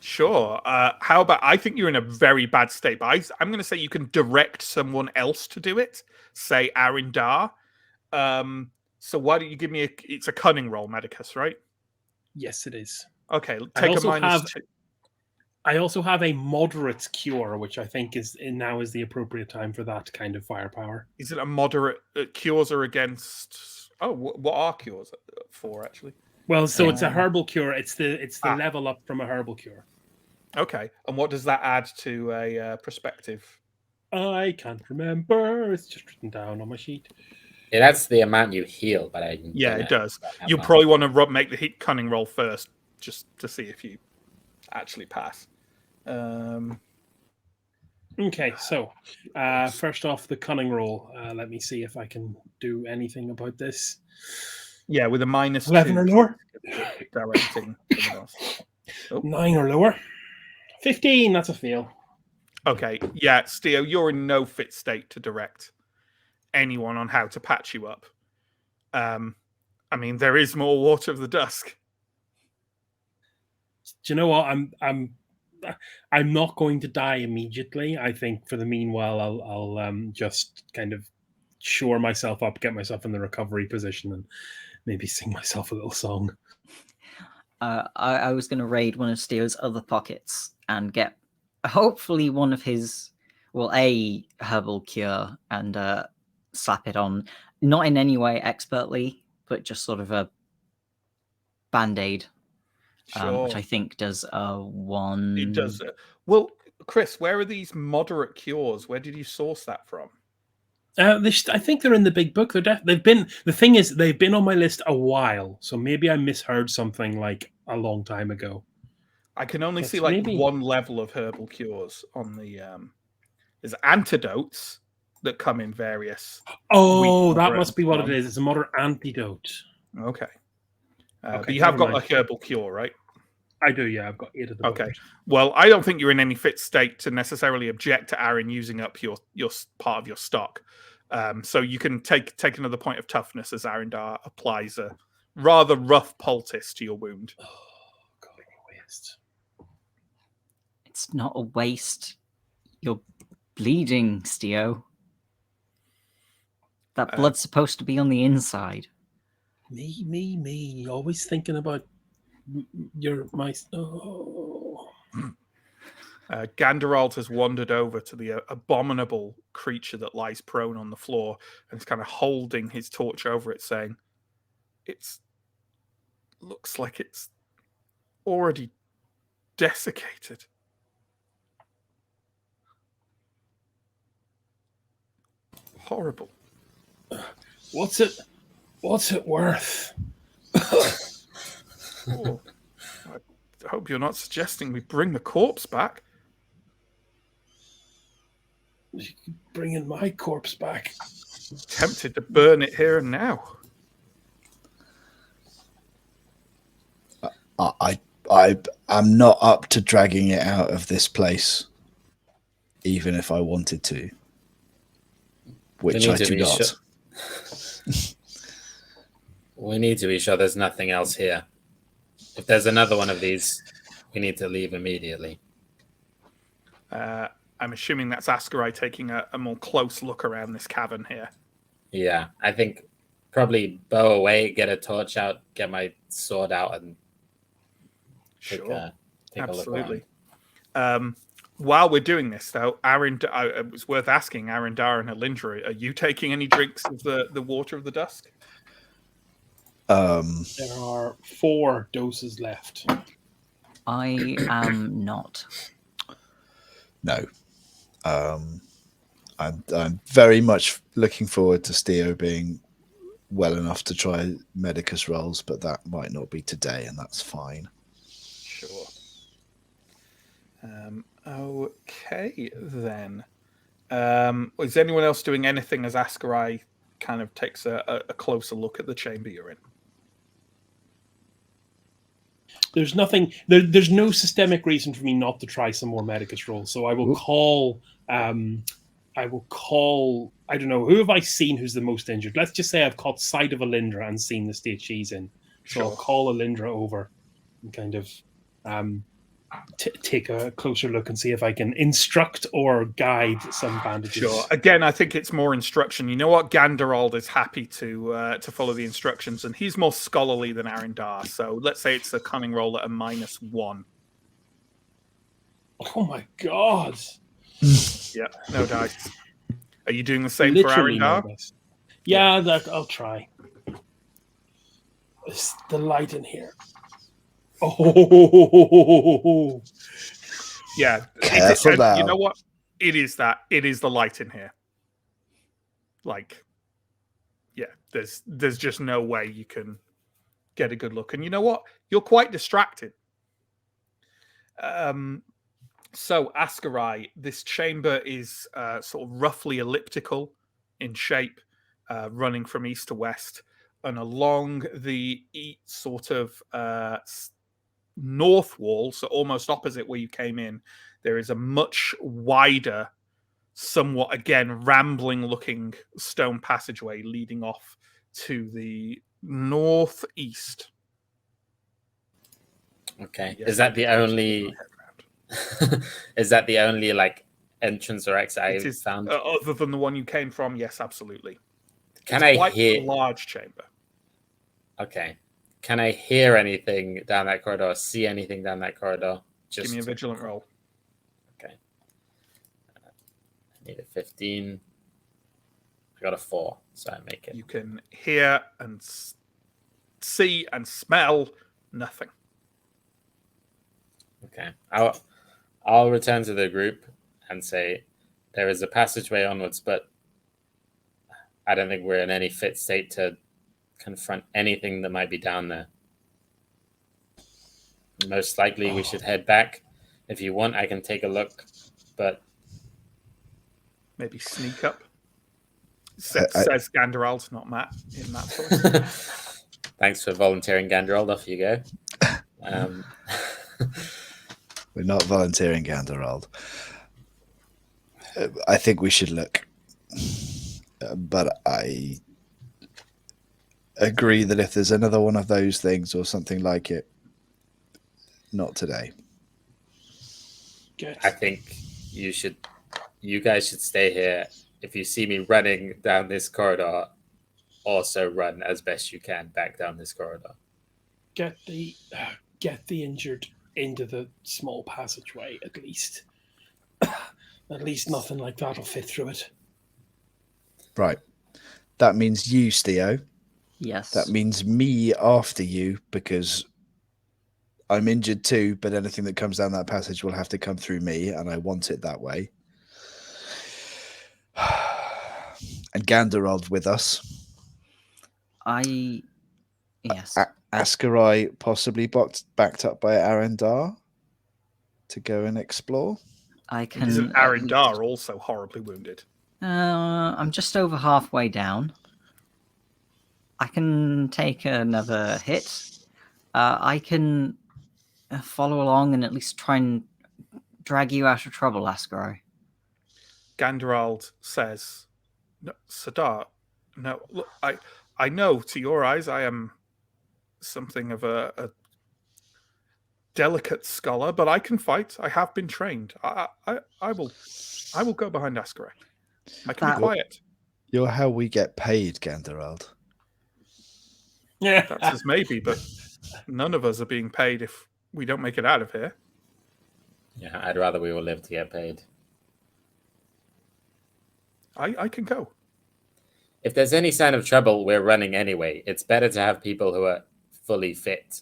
Sure. How about, I think you're in a very bad state, but I'm going to say you can direct someone else to do it. Say Arindar. So why don't you give me it's a cunning roll, Medicus, right? Yes, it is. Okay, take a -2. I also have a moderate cure, which I think now is the appropriate time for that kind of firepower. Is it a moderate? Cures are against. Oh, what are cures for actually? Well, so it's a herbal cure. It's the level up from a herbal cure. Okay, and what does that add to a perspective? I can't remember. It's just written down on my sheet. Yeah, that's the amount you heal, but it does. You'll probably want to make the cunning roll first, just to see if you actually pass. Okay, so first off, the cunning roll. Let me see if I can do anything about this. Yeah, with a -2. 11 or lower. Directing. 9 or lower. 15. That's a fail. Okay, yeah, Steo, you're in no fit state to direct anyone on how to patch you up. There is more Water of the Dusk. Do you know what? I'm not going to die immediately. I think for the meanwhile, I'll just kind of shore myself up, get myself in the recovery position, and maybe sing myself a little song. I was going to raid one of Steo's other pockets and get hopefully one of his, a herbal cure and slap it on, not in any way expertly, but just sort of a band-aid, Sure. which I think does 1. It does. Well, Chris, where are these moderate cures? Where did you source that from? I think they're in the big book. They've been. The thing is, they've been on my list a while, so maybe I misheard something like a long time ago. I can only see one level of herbal cures on the. There's antidotes that come in various. Oh, that must be what it is. It's a moderate antidote. Okay. But you have got a herbal cure, right? I do, yeah. I've got 8 at the Okay. moment. Well, I don't think you're in any fit state to necessarily object to Aaron using up your part of your stock. So you can take another point of toughness as Arendar applies a rather rough poultice to your wound. Oh, God, what a waste. It's not a waste. You're bleeding, Stio. That blood's supposed to be on the inside. Me. Always thinking about my. Oh. Ganderald has wandered over to the abominable creature that lies prone on the floor and is kind of holding his torch over it, saying, looks like it's already desiccated. Horrible. What's it worth? Oh, I hope you're not suggesting we bring the corpse back. Bringing my corpse back. Tempted to burn it here and now. I'm not up to dragging it out of this place, even if I wanted to, which I do not. We need to be sure there's nothing else here. If there's another one of these, we need to leave immediately. I'm assuming that's Ascarai taking a more close look around this cavern here. Yeah, I think probably bow away, get a torch out, get my sword out, and take a Absolutely. look. While we're doing this, though, it was worth asking Arendar and Alindra, are you taking any drinks of the water of the dusk? There are 4 doses left. I am not. No. I'm very much looking forward to Stio being well enough to try Medicus rolls, but that might not be today, and that's fine. Sure. Okay, then. Is anyone else doing anything as Ascarai kind of takes a closer look at the chamber you're in? There's nothing. There's no systemic reason for me not to try some more Medicus rolls. So I will call. I don't know, who have I seen who's the most injured? Let's just say I've caught sight of Alindra and seen the state she's in. So I'll call Alindra over and kind of take a closer look and see if I can instruct or guide some bandages. Sure. Again, I think it's more instruction. You know what? Ganderald is happy to follow the instructions, and he's more scholarly than Arendar. So let's say it's a cunning roll at a -1. Oh my god. Yeah, no dice. Are you doing the same Literally for Arendar? No dice. Yeah, I'll try. It's the light in here. Oh, yeah. Careful now. You know what? It is the light in here. Like, yeah, there's just no way you can get a good look. And you know what? You're quite distracted. So, Ascarai, this chamber is sort of roughly elliptical in shape, running from east to west, and along the sort of north wall, so almost opposite where you came in, there is a much wider, somewhat, again, rambling-looking stone passageway leading off to the northeast. Okay. Yes, Is that the only... Is that the only like entrance or exit I found? Other than the one you came from, yes, absolutely. Can it's I quite hear a large chamber? Okay. Can I hear anything down that corridor or see anything down that corridor? Give me a vigilant roll. Okay. I need a 15. I got a 4, so I make it. You can hear and see and smell nothing. Okay. I'll return to the group and say there is a passageway onwards, but I don't think we're in any fit state to confront anything that might be down there. Most likely we should head back. If you want, I can take a look, but... Maybe sneak up. Says Ganderald, not Matt, in Matt's voice. Thanks for volunteering, Ganderald. Off you go. We're not volunteering, Ganderald. I think we should look. But I agree that if there's another one of those things or something like it, not today. Good. I think you guys should stay here. If you see me running down this corridor, also run as best you can back down this corridor. Get the injured into the small passageway at least. At least nothing like that'll fit through it. Right. That means you, Steo. Yes. That means me after you, because I'm injured too, but anything that comes down that passage will have to come through me, and I want it that way. And Ganderald with us. Yes. Askarai possibly backed up by Arendar to go and explore. I can. Isn't Arendar also horribly wounded? I'm just over halfway down. I can take another hit. I can follow along and at least try and drag you out of trouble, Askarai. Ganderald says, "No, Sadar, no, look, I know to your eyes I am something of a delicate scholar, but I can fight. I have been trained. I will go behind Askarai. I can be quiet." You're how we get paid, Ganderald. Yeah. That's his maybe, but none of us are being paid if we don't make it out of here. Yeah, I'd rather we all live to get paid. I can go. If there's any sign of trouble, we're running anyway. It's better to have people who are fully fit.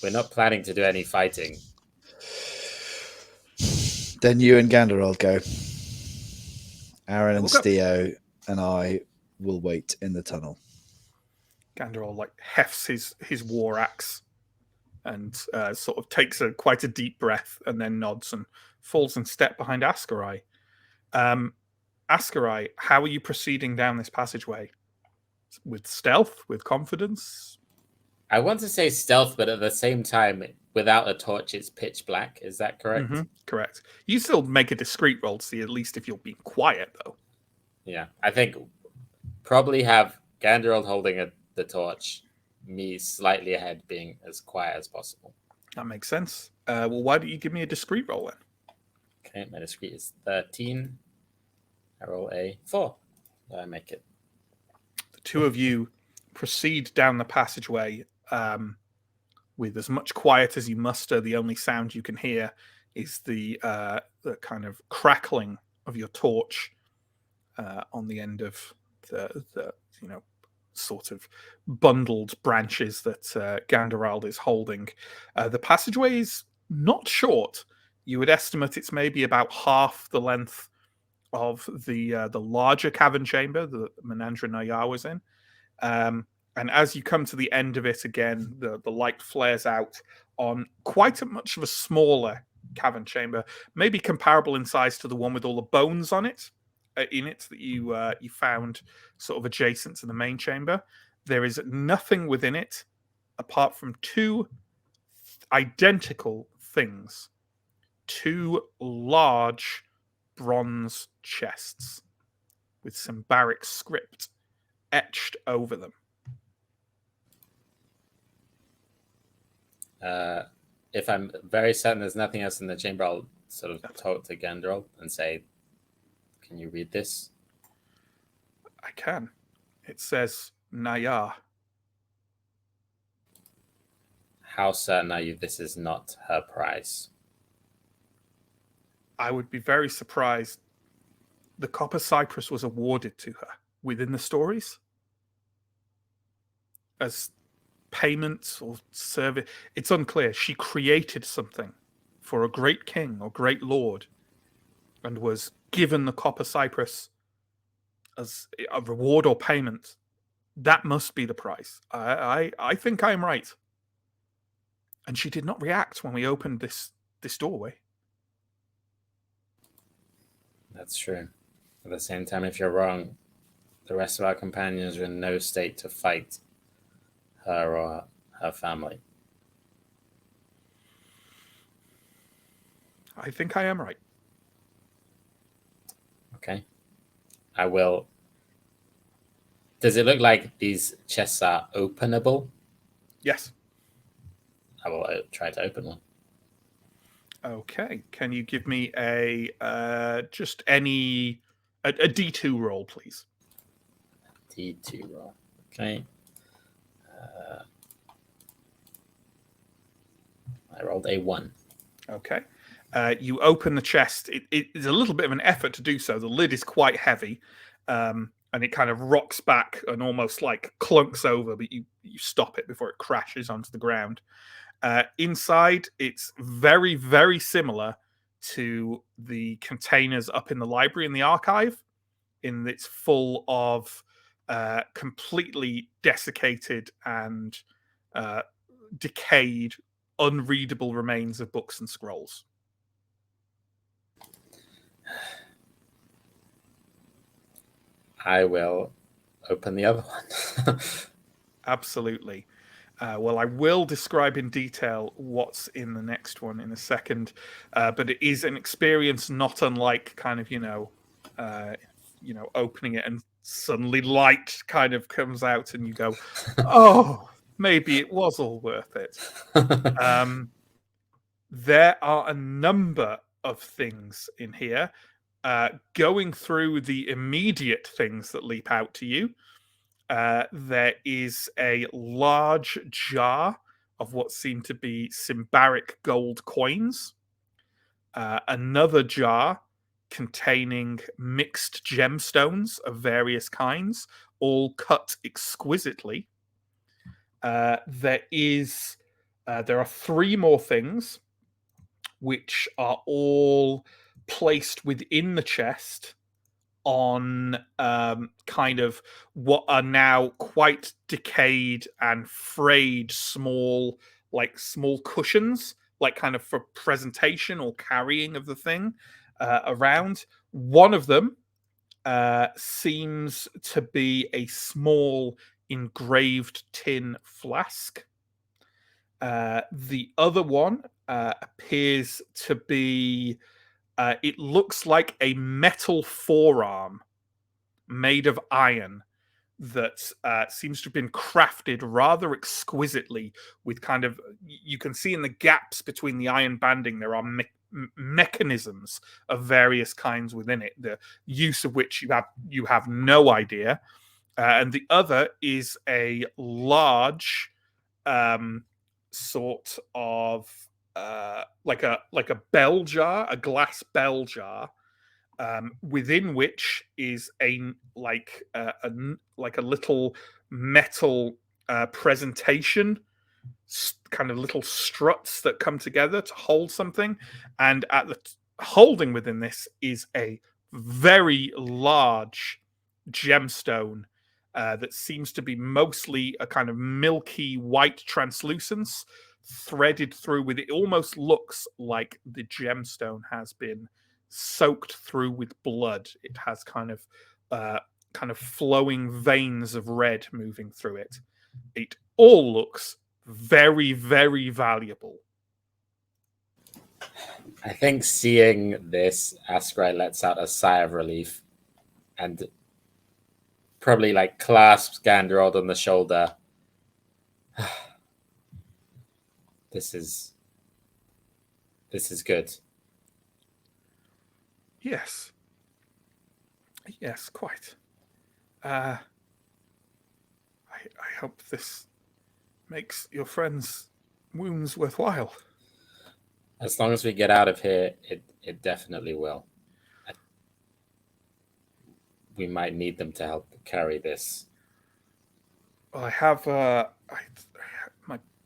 We're not planning to do any fighting. Then you and Ganderald go. Aaron and We'll go. Steo and I will wait in the tunnel. Ganderol hefts his war axe and sort of takes quite a deep breath and then nods and falls in step behind Askarai. Askarai, how are you proceeding down this passageway? With stealth, with confidence? I want to say stealth, but at the same time, without a torch, it's pitch black. Is that correct? Mm-hmm, correct. You still make a discreet roll to see at least if you're being quiet, though. Yeah, I think probably have Ganderald holding the torch, me slightly ahead, being as quiet as possible. That makes sense. Well, why don't you give me a discreet roll then? Okay, my discreet is 13. I roll a 4. I make it. The two of you proceed down the passageway with as much quiet as you muster. The only sound you can hear is the kind of crackling of your torch on the end of the sort of bundled branches that Ganderald is holding. The passageway is not short. You would estimate it's maybe about half the length of the larger cavern chamber that Menandra Nayar was in. And as you come to the end of it again, the light flares out on quite much of a smaller cavern chamber, maybe comparable in size to the one with all the bones on it, in it that you found sort of adjacent to the main chamber. There is nothing within it apart from two identical things. Two large bronze chests with Symbaric script etched over them. If I'm very certain there's nothing else in the chamber, I'll sort of talk to Ganderald and say, "Can you read this?" I can. It says Nayar. How certain are you this is not her prize? I would be very surprised. The Copper Cypress was awarded to her within the stories as payment or service. It's unclear. She created something for a great king or great lord and was given the Copper Cypress as a reward or payment. That must be the price. I think I'm right. And she did not react when we opened this doorway. That's true. At the same time, if you're wrong, the rest of our companions are in no state to fight her or her family. I think I am right. Okay. I will. Does it look like these chests are openable? Yes. I will try to open one. Okay. Can you give me a D2 roll, please? D2 roll. Okay. I rolled a 1. Okay. You open the chest. It is a little bit of an effort to do so. The lid is quite heavy, and it kind of rocks back and almost like clunks over, but you stop it before it crashes onto the ground. Inside, it's very, very similar to the containers up in the library and the archive, in that it's full of completely desiccated and decayed, unreadable remains of books and scrolls. I will open the other one. Absolutely. Well, I will describe in detail what's in the next one in a second, but it is an experience not unlike kind of opening it and suddenly light kind of comes out and you go, oh, maybe it was all worth it. There are a number of things in here. Going through the immediate things that leap out to you, there is a large jar of what seem to be Symbaric gold coins. Another jar containing mixed gemstones of various kinds, all cut exquisitely. There are 3 more things, which are all placed within the chest on kind of what are now quite decayed and frayed small cushions, like kind of for presentation or carrying of the thing around. One of them seems to be a small engraved tin flask. The other one appears to be it looks like a metal forearm made of iron that seems to have been crafted rather exquisitely with kind of, you can see in the gaps between the iron banding there are mechanisms of various kinds within it, the use of which you have no idea. And the other is a large sort of like a bell jar, a glass bell jar, within which is a little metal presentation, kind of little struts that come together to hold something, and at the holding within this is a very large gemstone that seems to be mostly a kind of milky white translucence threaded through with it. Almost looks like the gemstone has been soaked through with blood. It has kind of flowing veins of red moving through it. It all looks very, very valuable. I think seeing this, Askrai lets out a sigh of relief and probably like clasps Gandrold on the shoulder. This is good. Yes, quite. I hope this makes your friend's wounds worthwhile. As long as we get out of here, it definitely will. We might need them to help carry this. Well, I have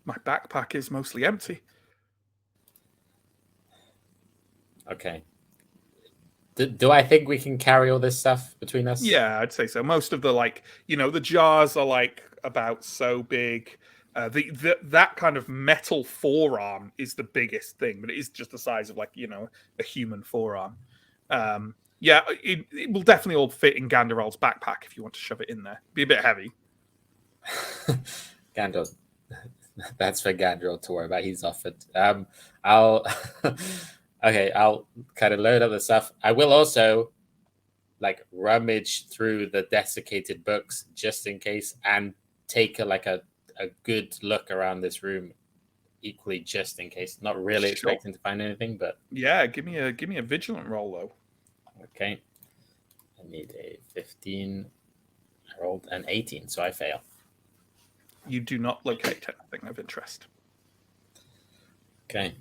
my backpack is mostly empty. Okay. Do I think we can carry all this stuff between us? Yeah, I'd say so. Most of the the jars are like about so big. That kind of metal forearm is the biggest thing, but it is just the size of a human forearm. Yeah, it will definitely all fit in Ganderol's backpack if you want to shove it in there. Be a bit heavy. Gandalf, that's for Gandalf to worry about. He's offered. I'll Okay, I'll kind of load up the stuff. I will also like rummage through the desiccated books just in case, and take a good look around this room equally just in case. Not really Sure. expecting to find anything, but Yeah, give me a vigilant roll though. okay. I need a 15. I rolled an 18, so I fail. You do not locate anything of interest. Okay.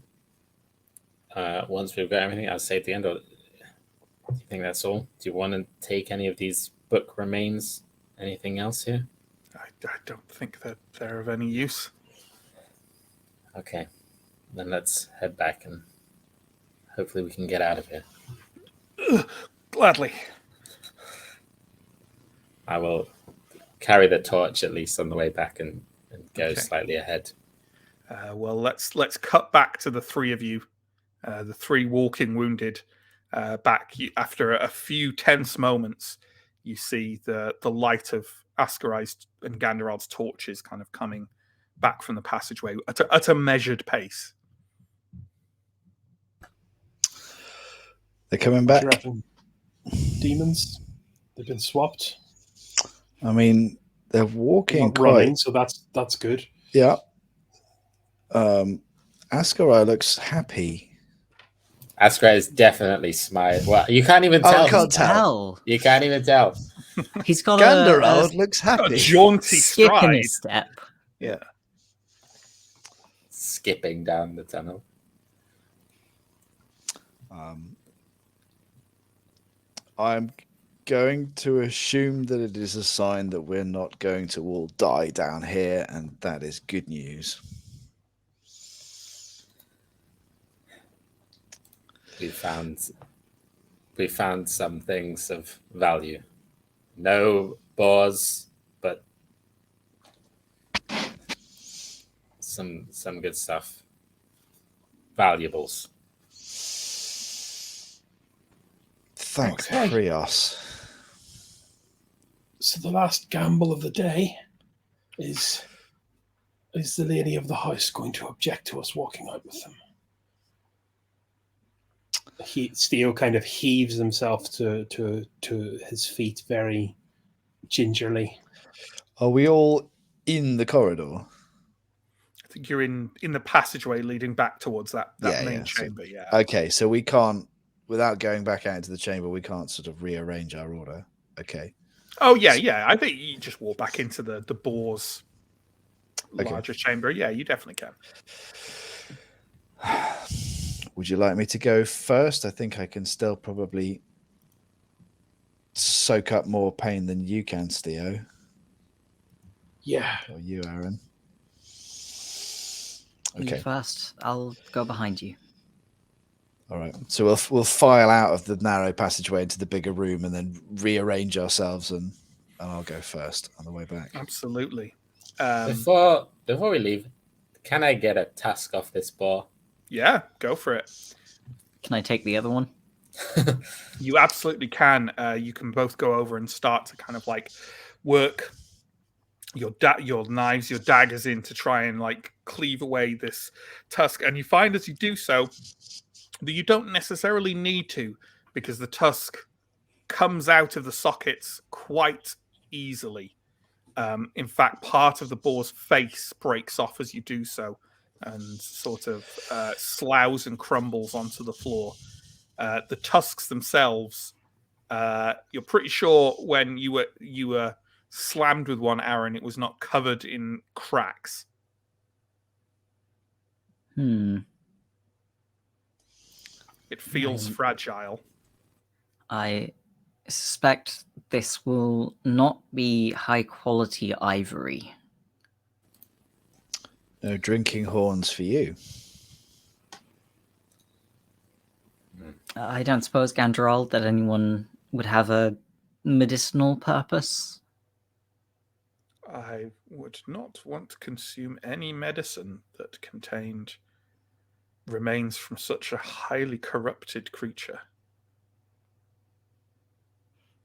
Once we've got everything, I'll say at the end. Or do you think that's all? Do you want to take any of these book remains? Anything else here? I don't think that they're of any use. Okay. Then let's head back and hopefully we can get out of here. Gladly. I will carry the torch at least on the way back and go Okay. slightly ahead. Well, let's cut back to the three of you, the three walking wounded. Back after a few tense moments, you see the light of Askarai's and Ganderald's torches kind of coming back from the passageway at a measured pace. They're coming What do you back. reckon? Demons? They've been swapped. I mean, they're They're walking not quite. running, so that's good. Yeah. Askarai looks happy. Askra is definitely smiling. Well, you can't even Oh, tell. I can't tell. Hell, You can't even tell. he's got Ganderald a looks Got a happy. jaunty skip in stride. his step. Yeah. Skipping down the tunnel. I'm going to assume that it is a sign that we're not going to all die down here, and that is good news. We found some things of value. No boars, but some good stuff. Valuables. Thanks, Okay. Prios. So the last gamble of the day is the lady of the house going to object to us walking out with them? Theo kind of heaves himself to his feet very gingerly. Are we all in the corridor? I think you're in the passageway leading back towards that main So- chamber. Yeah. Okay, so we can't, without going back out into the chamber, we can't sort of rearrange our order. Okay. Oh yeah. I think you just walk back into the boar's Okay. larger chamber. Yeah, you definitely can. Would you like me to go first? I think I can still probably soak up more pain than you can, Theo, Yeah. or you, Aaron. You Okay. first. I'll go behind you. All right. So we'll file out of the narrow passageway into the bigger room and then rearrange ourselves, and I'll go first on the way back. Absolutely. Before we leave, can I get a tusk off this boar? Yeah, go for it. Can I take the other one? You absolutely can. You can both go over and start to kind of like work your knives, your daggers in to try and like cleave away this tusk. And you find as you do so that you don't necessarily need to, because the tusk comes out of the sockets quite easily. In fact, part of the boar's face breaks off as you do so, and sort of sloughs and crumbles onto the floor. The tusks themselves, you're pretty sure when you were slammed with one, Aaron, it was not covered in cracks. It feels fragile. I suspect this will not be high quality ivory. No drinking horns for you. I don't suppose, Ganderald, that anyone would have a medicinal purpose. I would not want to consume any medicine that contained remains from such a highly corrupted creature.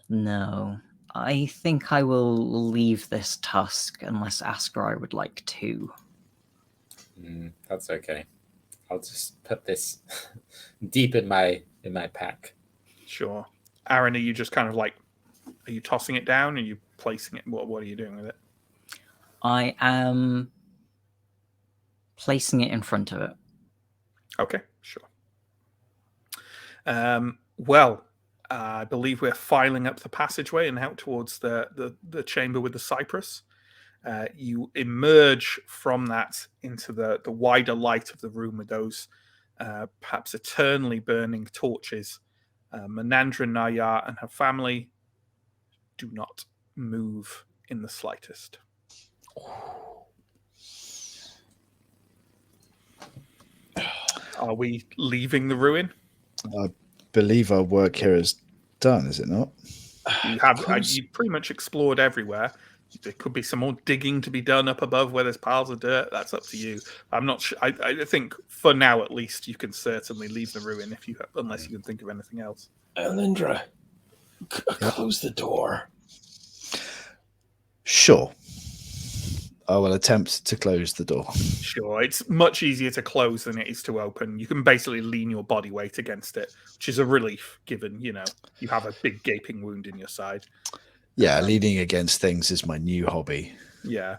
No. I think I will leave this tusk unless Askarai would like to. That's okay. I'll just put this deep in my pack. Sure. Aaron, are you just kind of like, are you tossing it down? Are you placing it? What are you doing with it? I am placing it in front of it. Okay, sure. Well, I believe we're filing up the passageway and out towards the chamber with the cypress. You emerge from that into the wider light of the room with those perhaps eternally burning torches. Menandra Nayar and her family do not move in the slightest. Are we leaving the ruin? I believe our work here is done, is it not? You have you pretty much explored everywhere. There could be some more digging to be done up above where there's piles of dirt. That's up to you. I'm not sure. I think for now, at least, you can certainly leave the ruin if you, unless you can think of anything else. Alindra, close the door. Sure. I will attempt to close the door. Sure, it's much easier to close than it is to open. You can basically lean your body weight against it, which is a relief, given you have a big gaping wound in your side. Yeah, leaning against things is my new hobby. Yeah.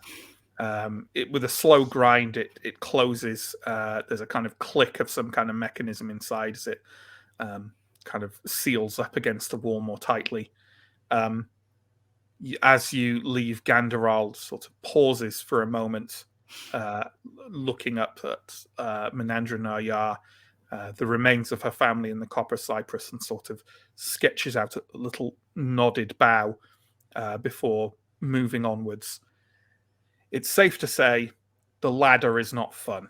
With a slow grind, it closes. There's a kind of click of some kind of mechanism inside as it kind of seals up against the wall more tightly. As you leave, Gandaral sort of pauses for a moment, looking up at Menandra Nayar, the remains of her family in the copper cypress, and sort of sketches out a little nodded bow before moving onwards. It's safe to say the ladder is not fun.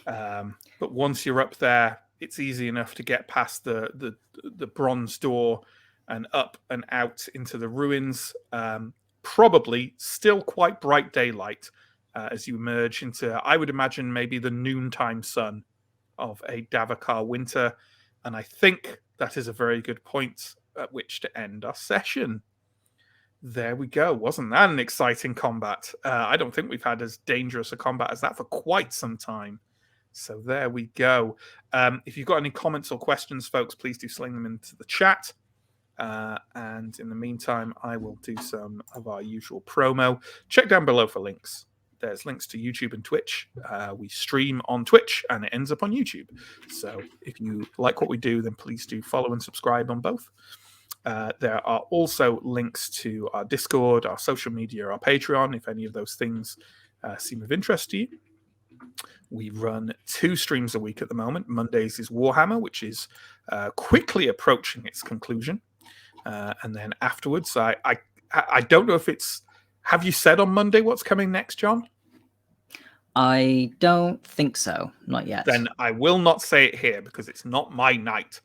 But once you're up there, it's easy enough to get past the bronze door and up and out into the ruins. Probably still quite bright daylight as you emerge into, I would imagine, maybe the noontime sun of a Davakar winter. And I think that is a very good point at which to end our session. There we go. Wasn't that an exciting combat? I don't think we've had as dangerous a combat as that for quite some time. So there we go. If you've got any comments or questions, folks, please do sling them into the chat. And in the meantime, I will do some of our usual promo. Check down below for links. There's links to YouTube and Twitch. We stream on Twitch and it ends up on YouTube. So if you like what we do, then please do follow and subscribe on both. There are also links to our Discord, our social media, our Patreon, if any of those things seem of interest to you. We run 2 streams a week at the moment. Mondays is Warhammer, which is quickly approaching its conclusion. And then afterwards, I don't know if it's... Have you said on Monday what's coming next, John? I don't think so. Not yet. Then I will not say it here because it's not my night.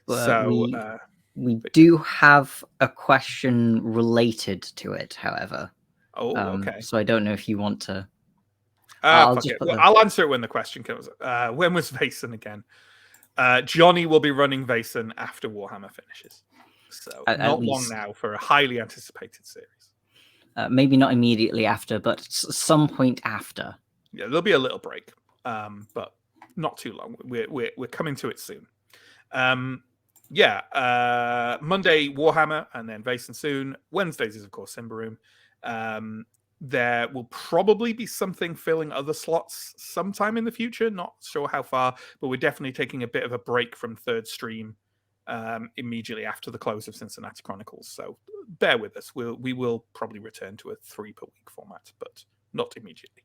But So... we do have a question related to it, however. Oh, okay. So I don't know if you want to... I'll answer it when the question comes. When was Vaesen again? Johnny will be running Vaesen after Warhammer finishes. So not long now for a highly anticipated series. Maybe not immediately after, but some point after. Yeah, there'll be a little break, but not too long. We're coming to it soon. Monday Warhammer, and then Vaesen soon. Wednesdays is of course Symbaroum. There will probably be something filling other slots sometime in the future. Not sure how far, but we're definitely taking a bit of a break from third stream immediately after the close of Cincinnati Chronicles. So bear with us. We will probably return to a 3 per week format, but not immediately.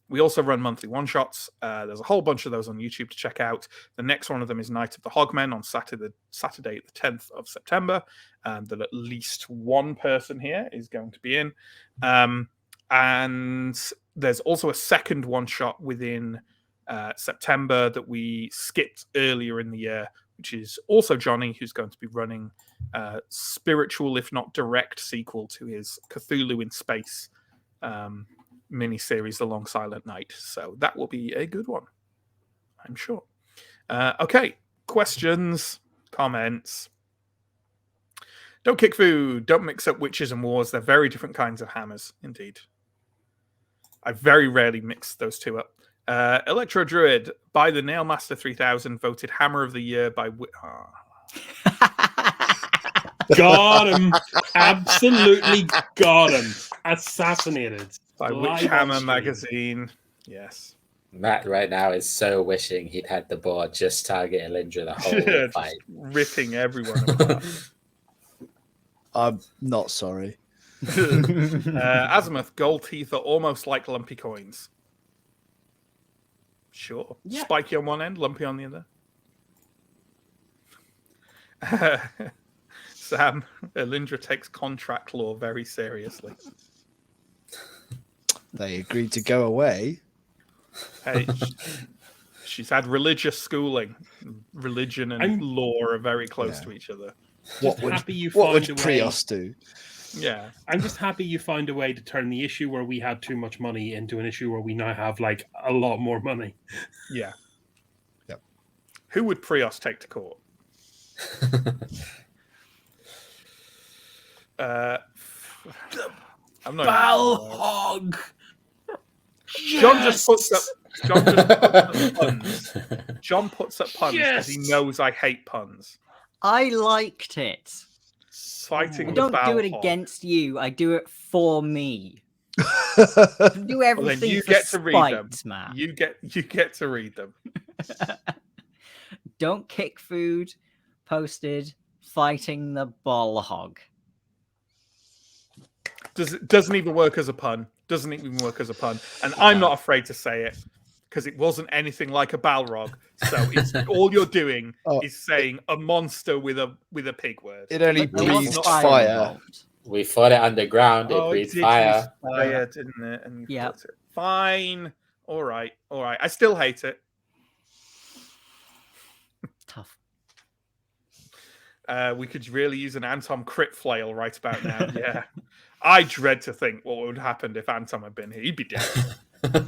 We also run monthly one-shots. There's a whole bunch of those on YouTube to check out. The next one of them is Night of the Hogmen on Saturday the 10th of September, that at least one person here is going to be in. And there's also a second one-shot within September that we skipped earlier in the year, which is also Johnny, who's going to be running spiritual, if not direct, sequel to his Cthulhu in Space mini-series, The Long Silent Night. So that will be a good one, I'm sure. Okay, questions, comments. Don't kick food. Don't mix up witches and wars. They're very different kinds of hammers, indeed. I very rarely mix those two up. Electro Druid by the Nailmaster 3000 voted Hammer of the Year by. Got him. Absolutely got him. Assassinated. By Live on Witchhammer stream. magazine. Yes. Matt right now is so wishing he'd had the board just target Elindra the whole Just fight. ripping everyone apart. I'm not sorry. Azimuth, gold teeth are almost like lumpy coins. Sure. Yeah. Spiky on one end, lumpy on the other. Sam, Elindra takes contract law very seriously. They agreed to go away. Hey, she's had religious schooling. Religion and law are very close to each other. What would Prios do? Yeah. I'm just happy you found a way to turn the issue where we had too much money into an issue where we now have like a lot more money. Yeah. Yep. Who would Prios take to court? I'm not Balhog. John just puts up puns. John puts up puns because he knows I hate puns. I liked it. Fighting I the don't do it Balhog. against you. I do it for me. Do everything you for get to read spite, them. Matt. You get to read them. Don't kick food. Posted fighting the Balhog. Doesn't even work as a pun. Doesn't even work as a pun. And I'm not afraid to say it because it wasn't anything like a Balrog. So it's all you're doing is saying a monster with a pig word. It only But there was breathed fire fire. involved. We fought it underground. It breathes did fire. use fire, didn't it? And you Yep. put it. Fine. All right. I still hate it. Tough. We could really use an Anton crit flail right about now. Yeah. I dread to think what would happen if Anton had been here. He'd be dead.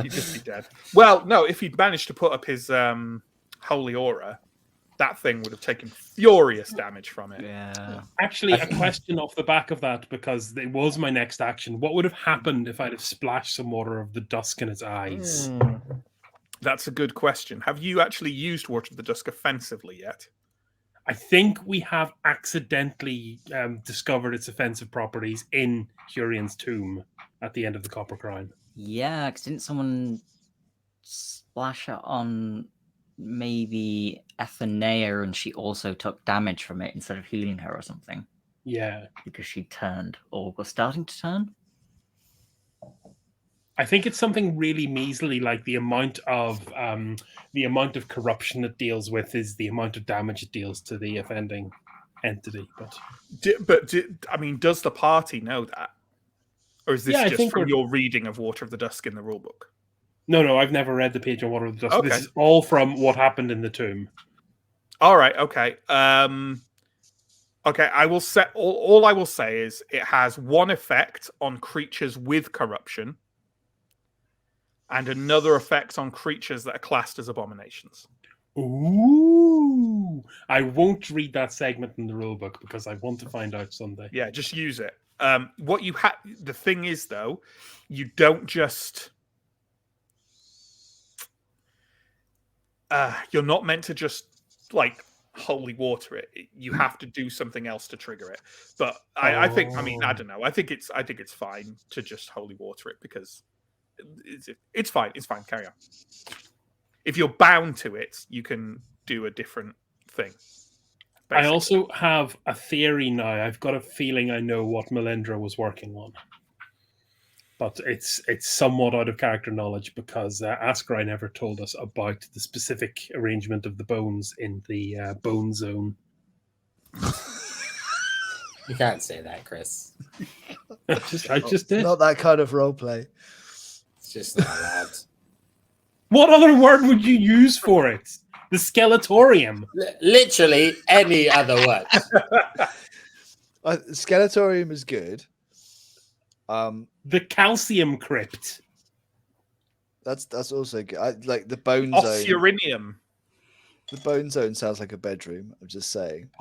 He'd just be dead. Well, no, if he'd managed to put up his holy aura, that thing would have taken furious damage from it. Yeah. Actually, a question off the back of that, because it was my next action. What would have happened if I'd have splashed some water of the dusk in his eyes? That's a good question. Have you actually used Water of the Dusk offensively yet? I think we have accidentally discovered its offensive properties in Hurion's tomb at the end of the Copper Crown. Yeah, because didn't someone splash it on maybe Athenea and she also took damage from it instead of healing her or something? Yeah. Because she turned or was starting to turn? I think it's something really measly, like the amount of corruption it deals with is the amount of damage it deals to the offending entity. I mean, does the party know that? Or is this just from your reading of Water of the Dusk in the rulebook? No, I've never read the page on Water of the Dusk. Okay. This is all from what happened in the tomb. All right, okay. Okay, I will say all I will say is it has one effect on creatures with corruption and another effect on creatures that are classed as abominations. Ooh. I won't read that segment in the rulebook because I want to find out someday. Yeah, just use it. What you the thing is though, you don't just you're not meant to just like holy water it. You have to do something else to trigger it. But I think I don't know. I think it's fine to just holy water it because it's fine. It's fine. Carry on. If you're bound to it, you can do a different thing. Basically. I also have a theory now. I've got a feeling I know what Melindra was working on. But it's somewhat out of character knowledge because Askrai never told us about the specific arrangement of the bones in the bone zone. You can't say that, Chris. I just did. Not that kind of roleplay. It's just not allowed. What other word would you use for it? The skeletorium. Literally any other word. Skeletorium is good. The calcium crypt. That's also good. I like the bone zone. Ossurinium. The bone zone sounds like a bedroom. I'm just saying.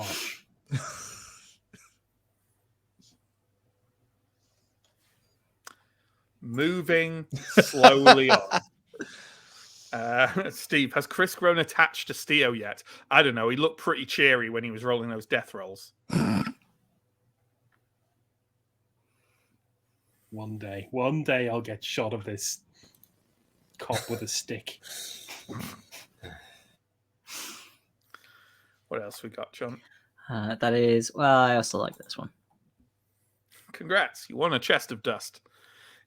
Moving slowly on. Steve, has Chris grown attached to Steo yet? I don't know. He looked pretty cheery when he was rolling those death rolls. One day I'll get shot of this cop with a stick. What else we got, John? That is, well, I also like this one. Congrats. You won a chest of dust.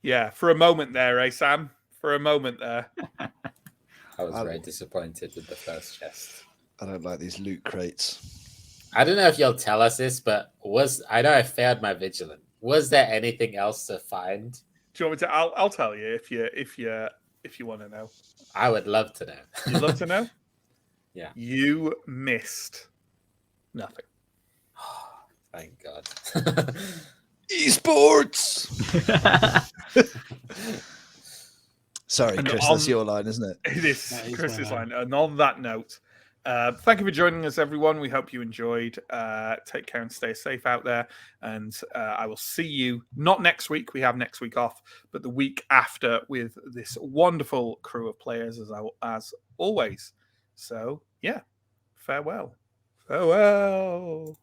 Yeah, for a moment there, eh, Sam? For a moment there. I was very disappointed with the first chest. I don't like these loot crates. I don't know if you'll tell us this, but I know I failed my vigilant. Was there anything else to find? Do you want me to? I'll tell you if you want to know. I would love to know. You'd love to know? Yeah. You missed nothing. Thank God. Esports. Sorry, And Chris, that's your line, isn't it? It is That is Chris's my line. And on that note, thank you for joining us, everyone. We hope you enjoyed. Take care and stay safe out there. And I will see you not next week. We have next week off, but the week after with this wonderful crew of players as always. So yeah, farewell. Farewell.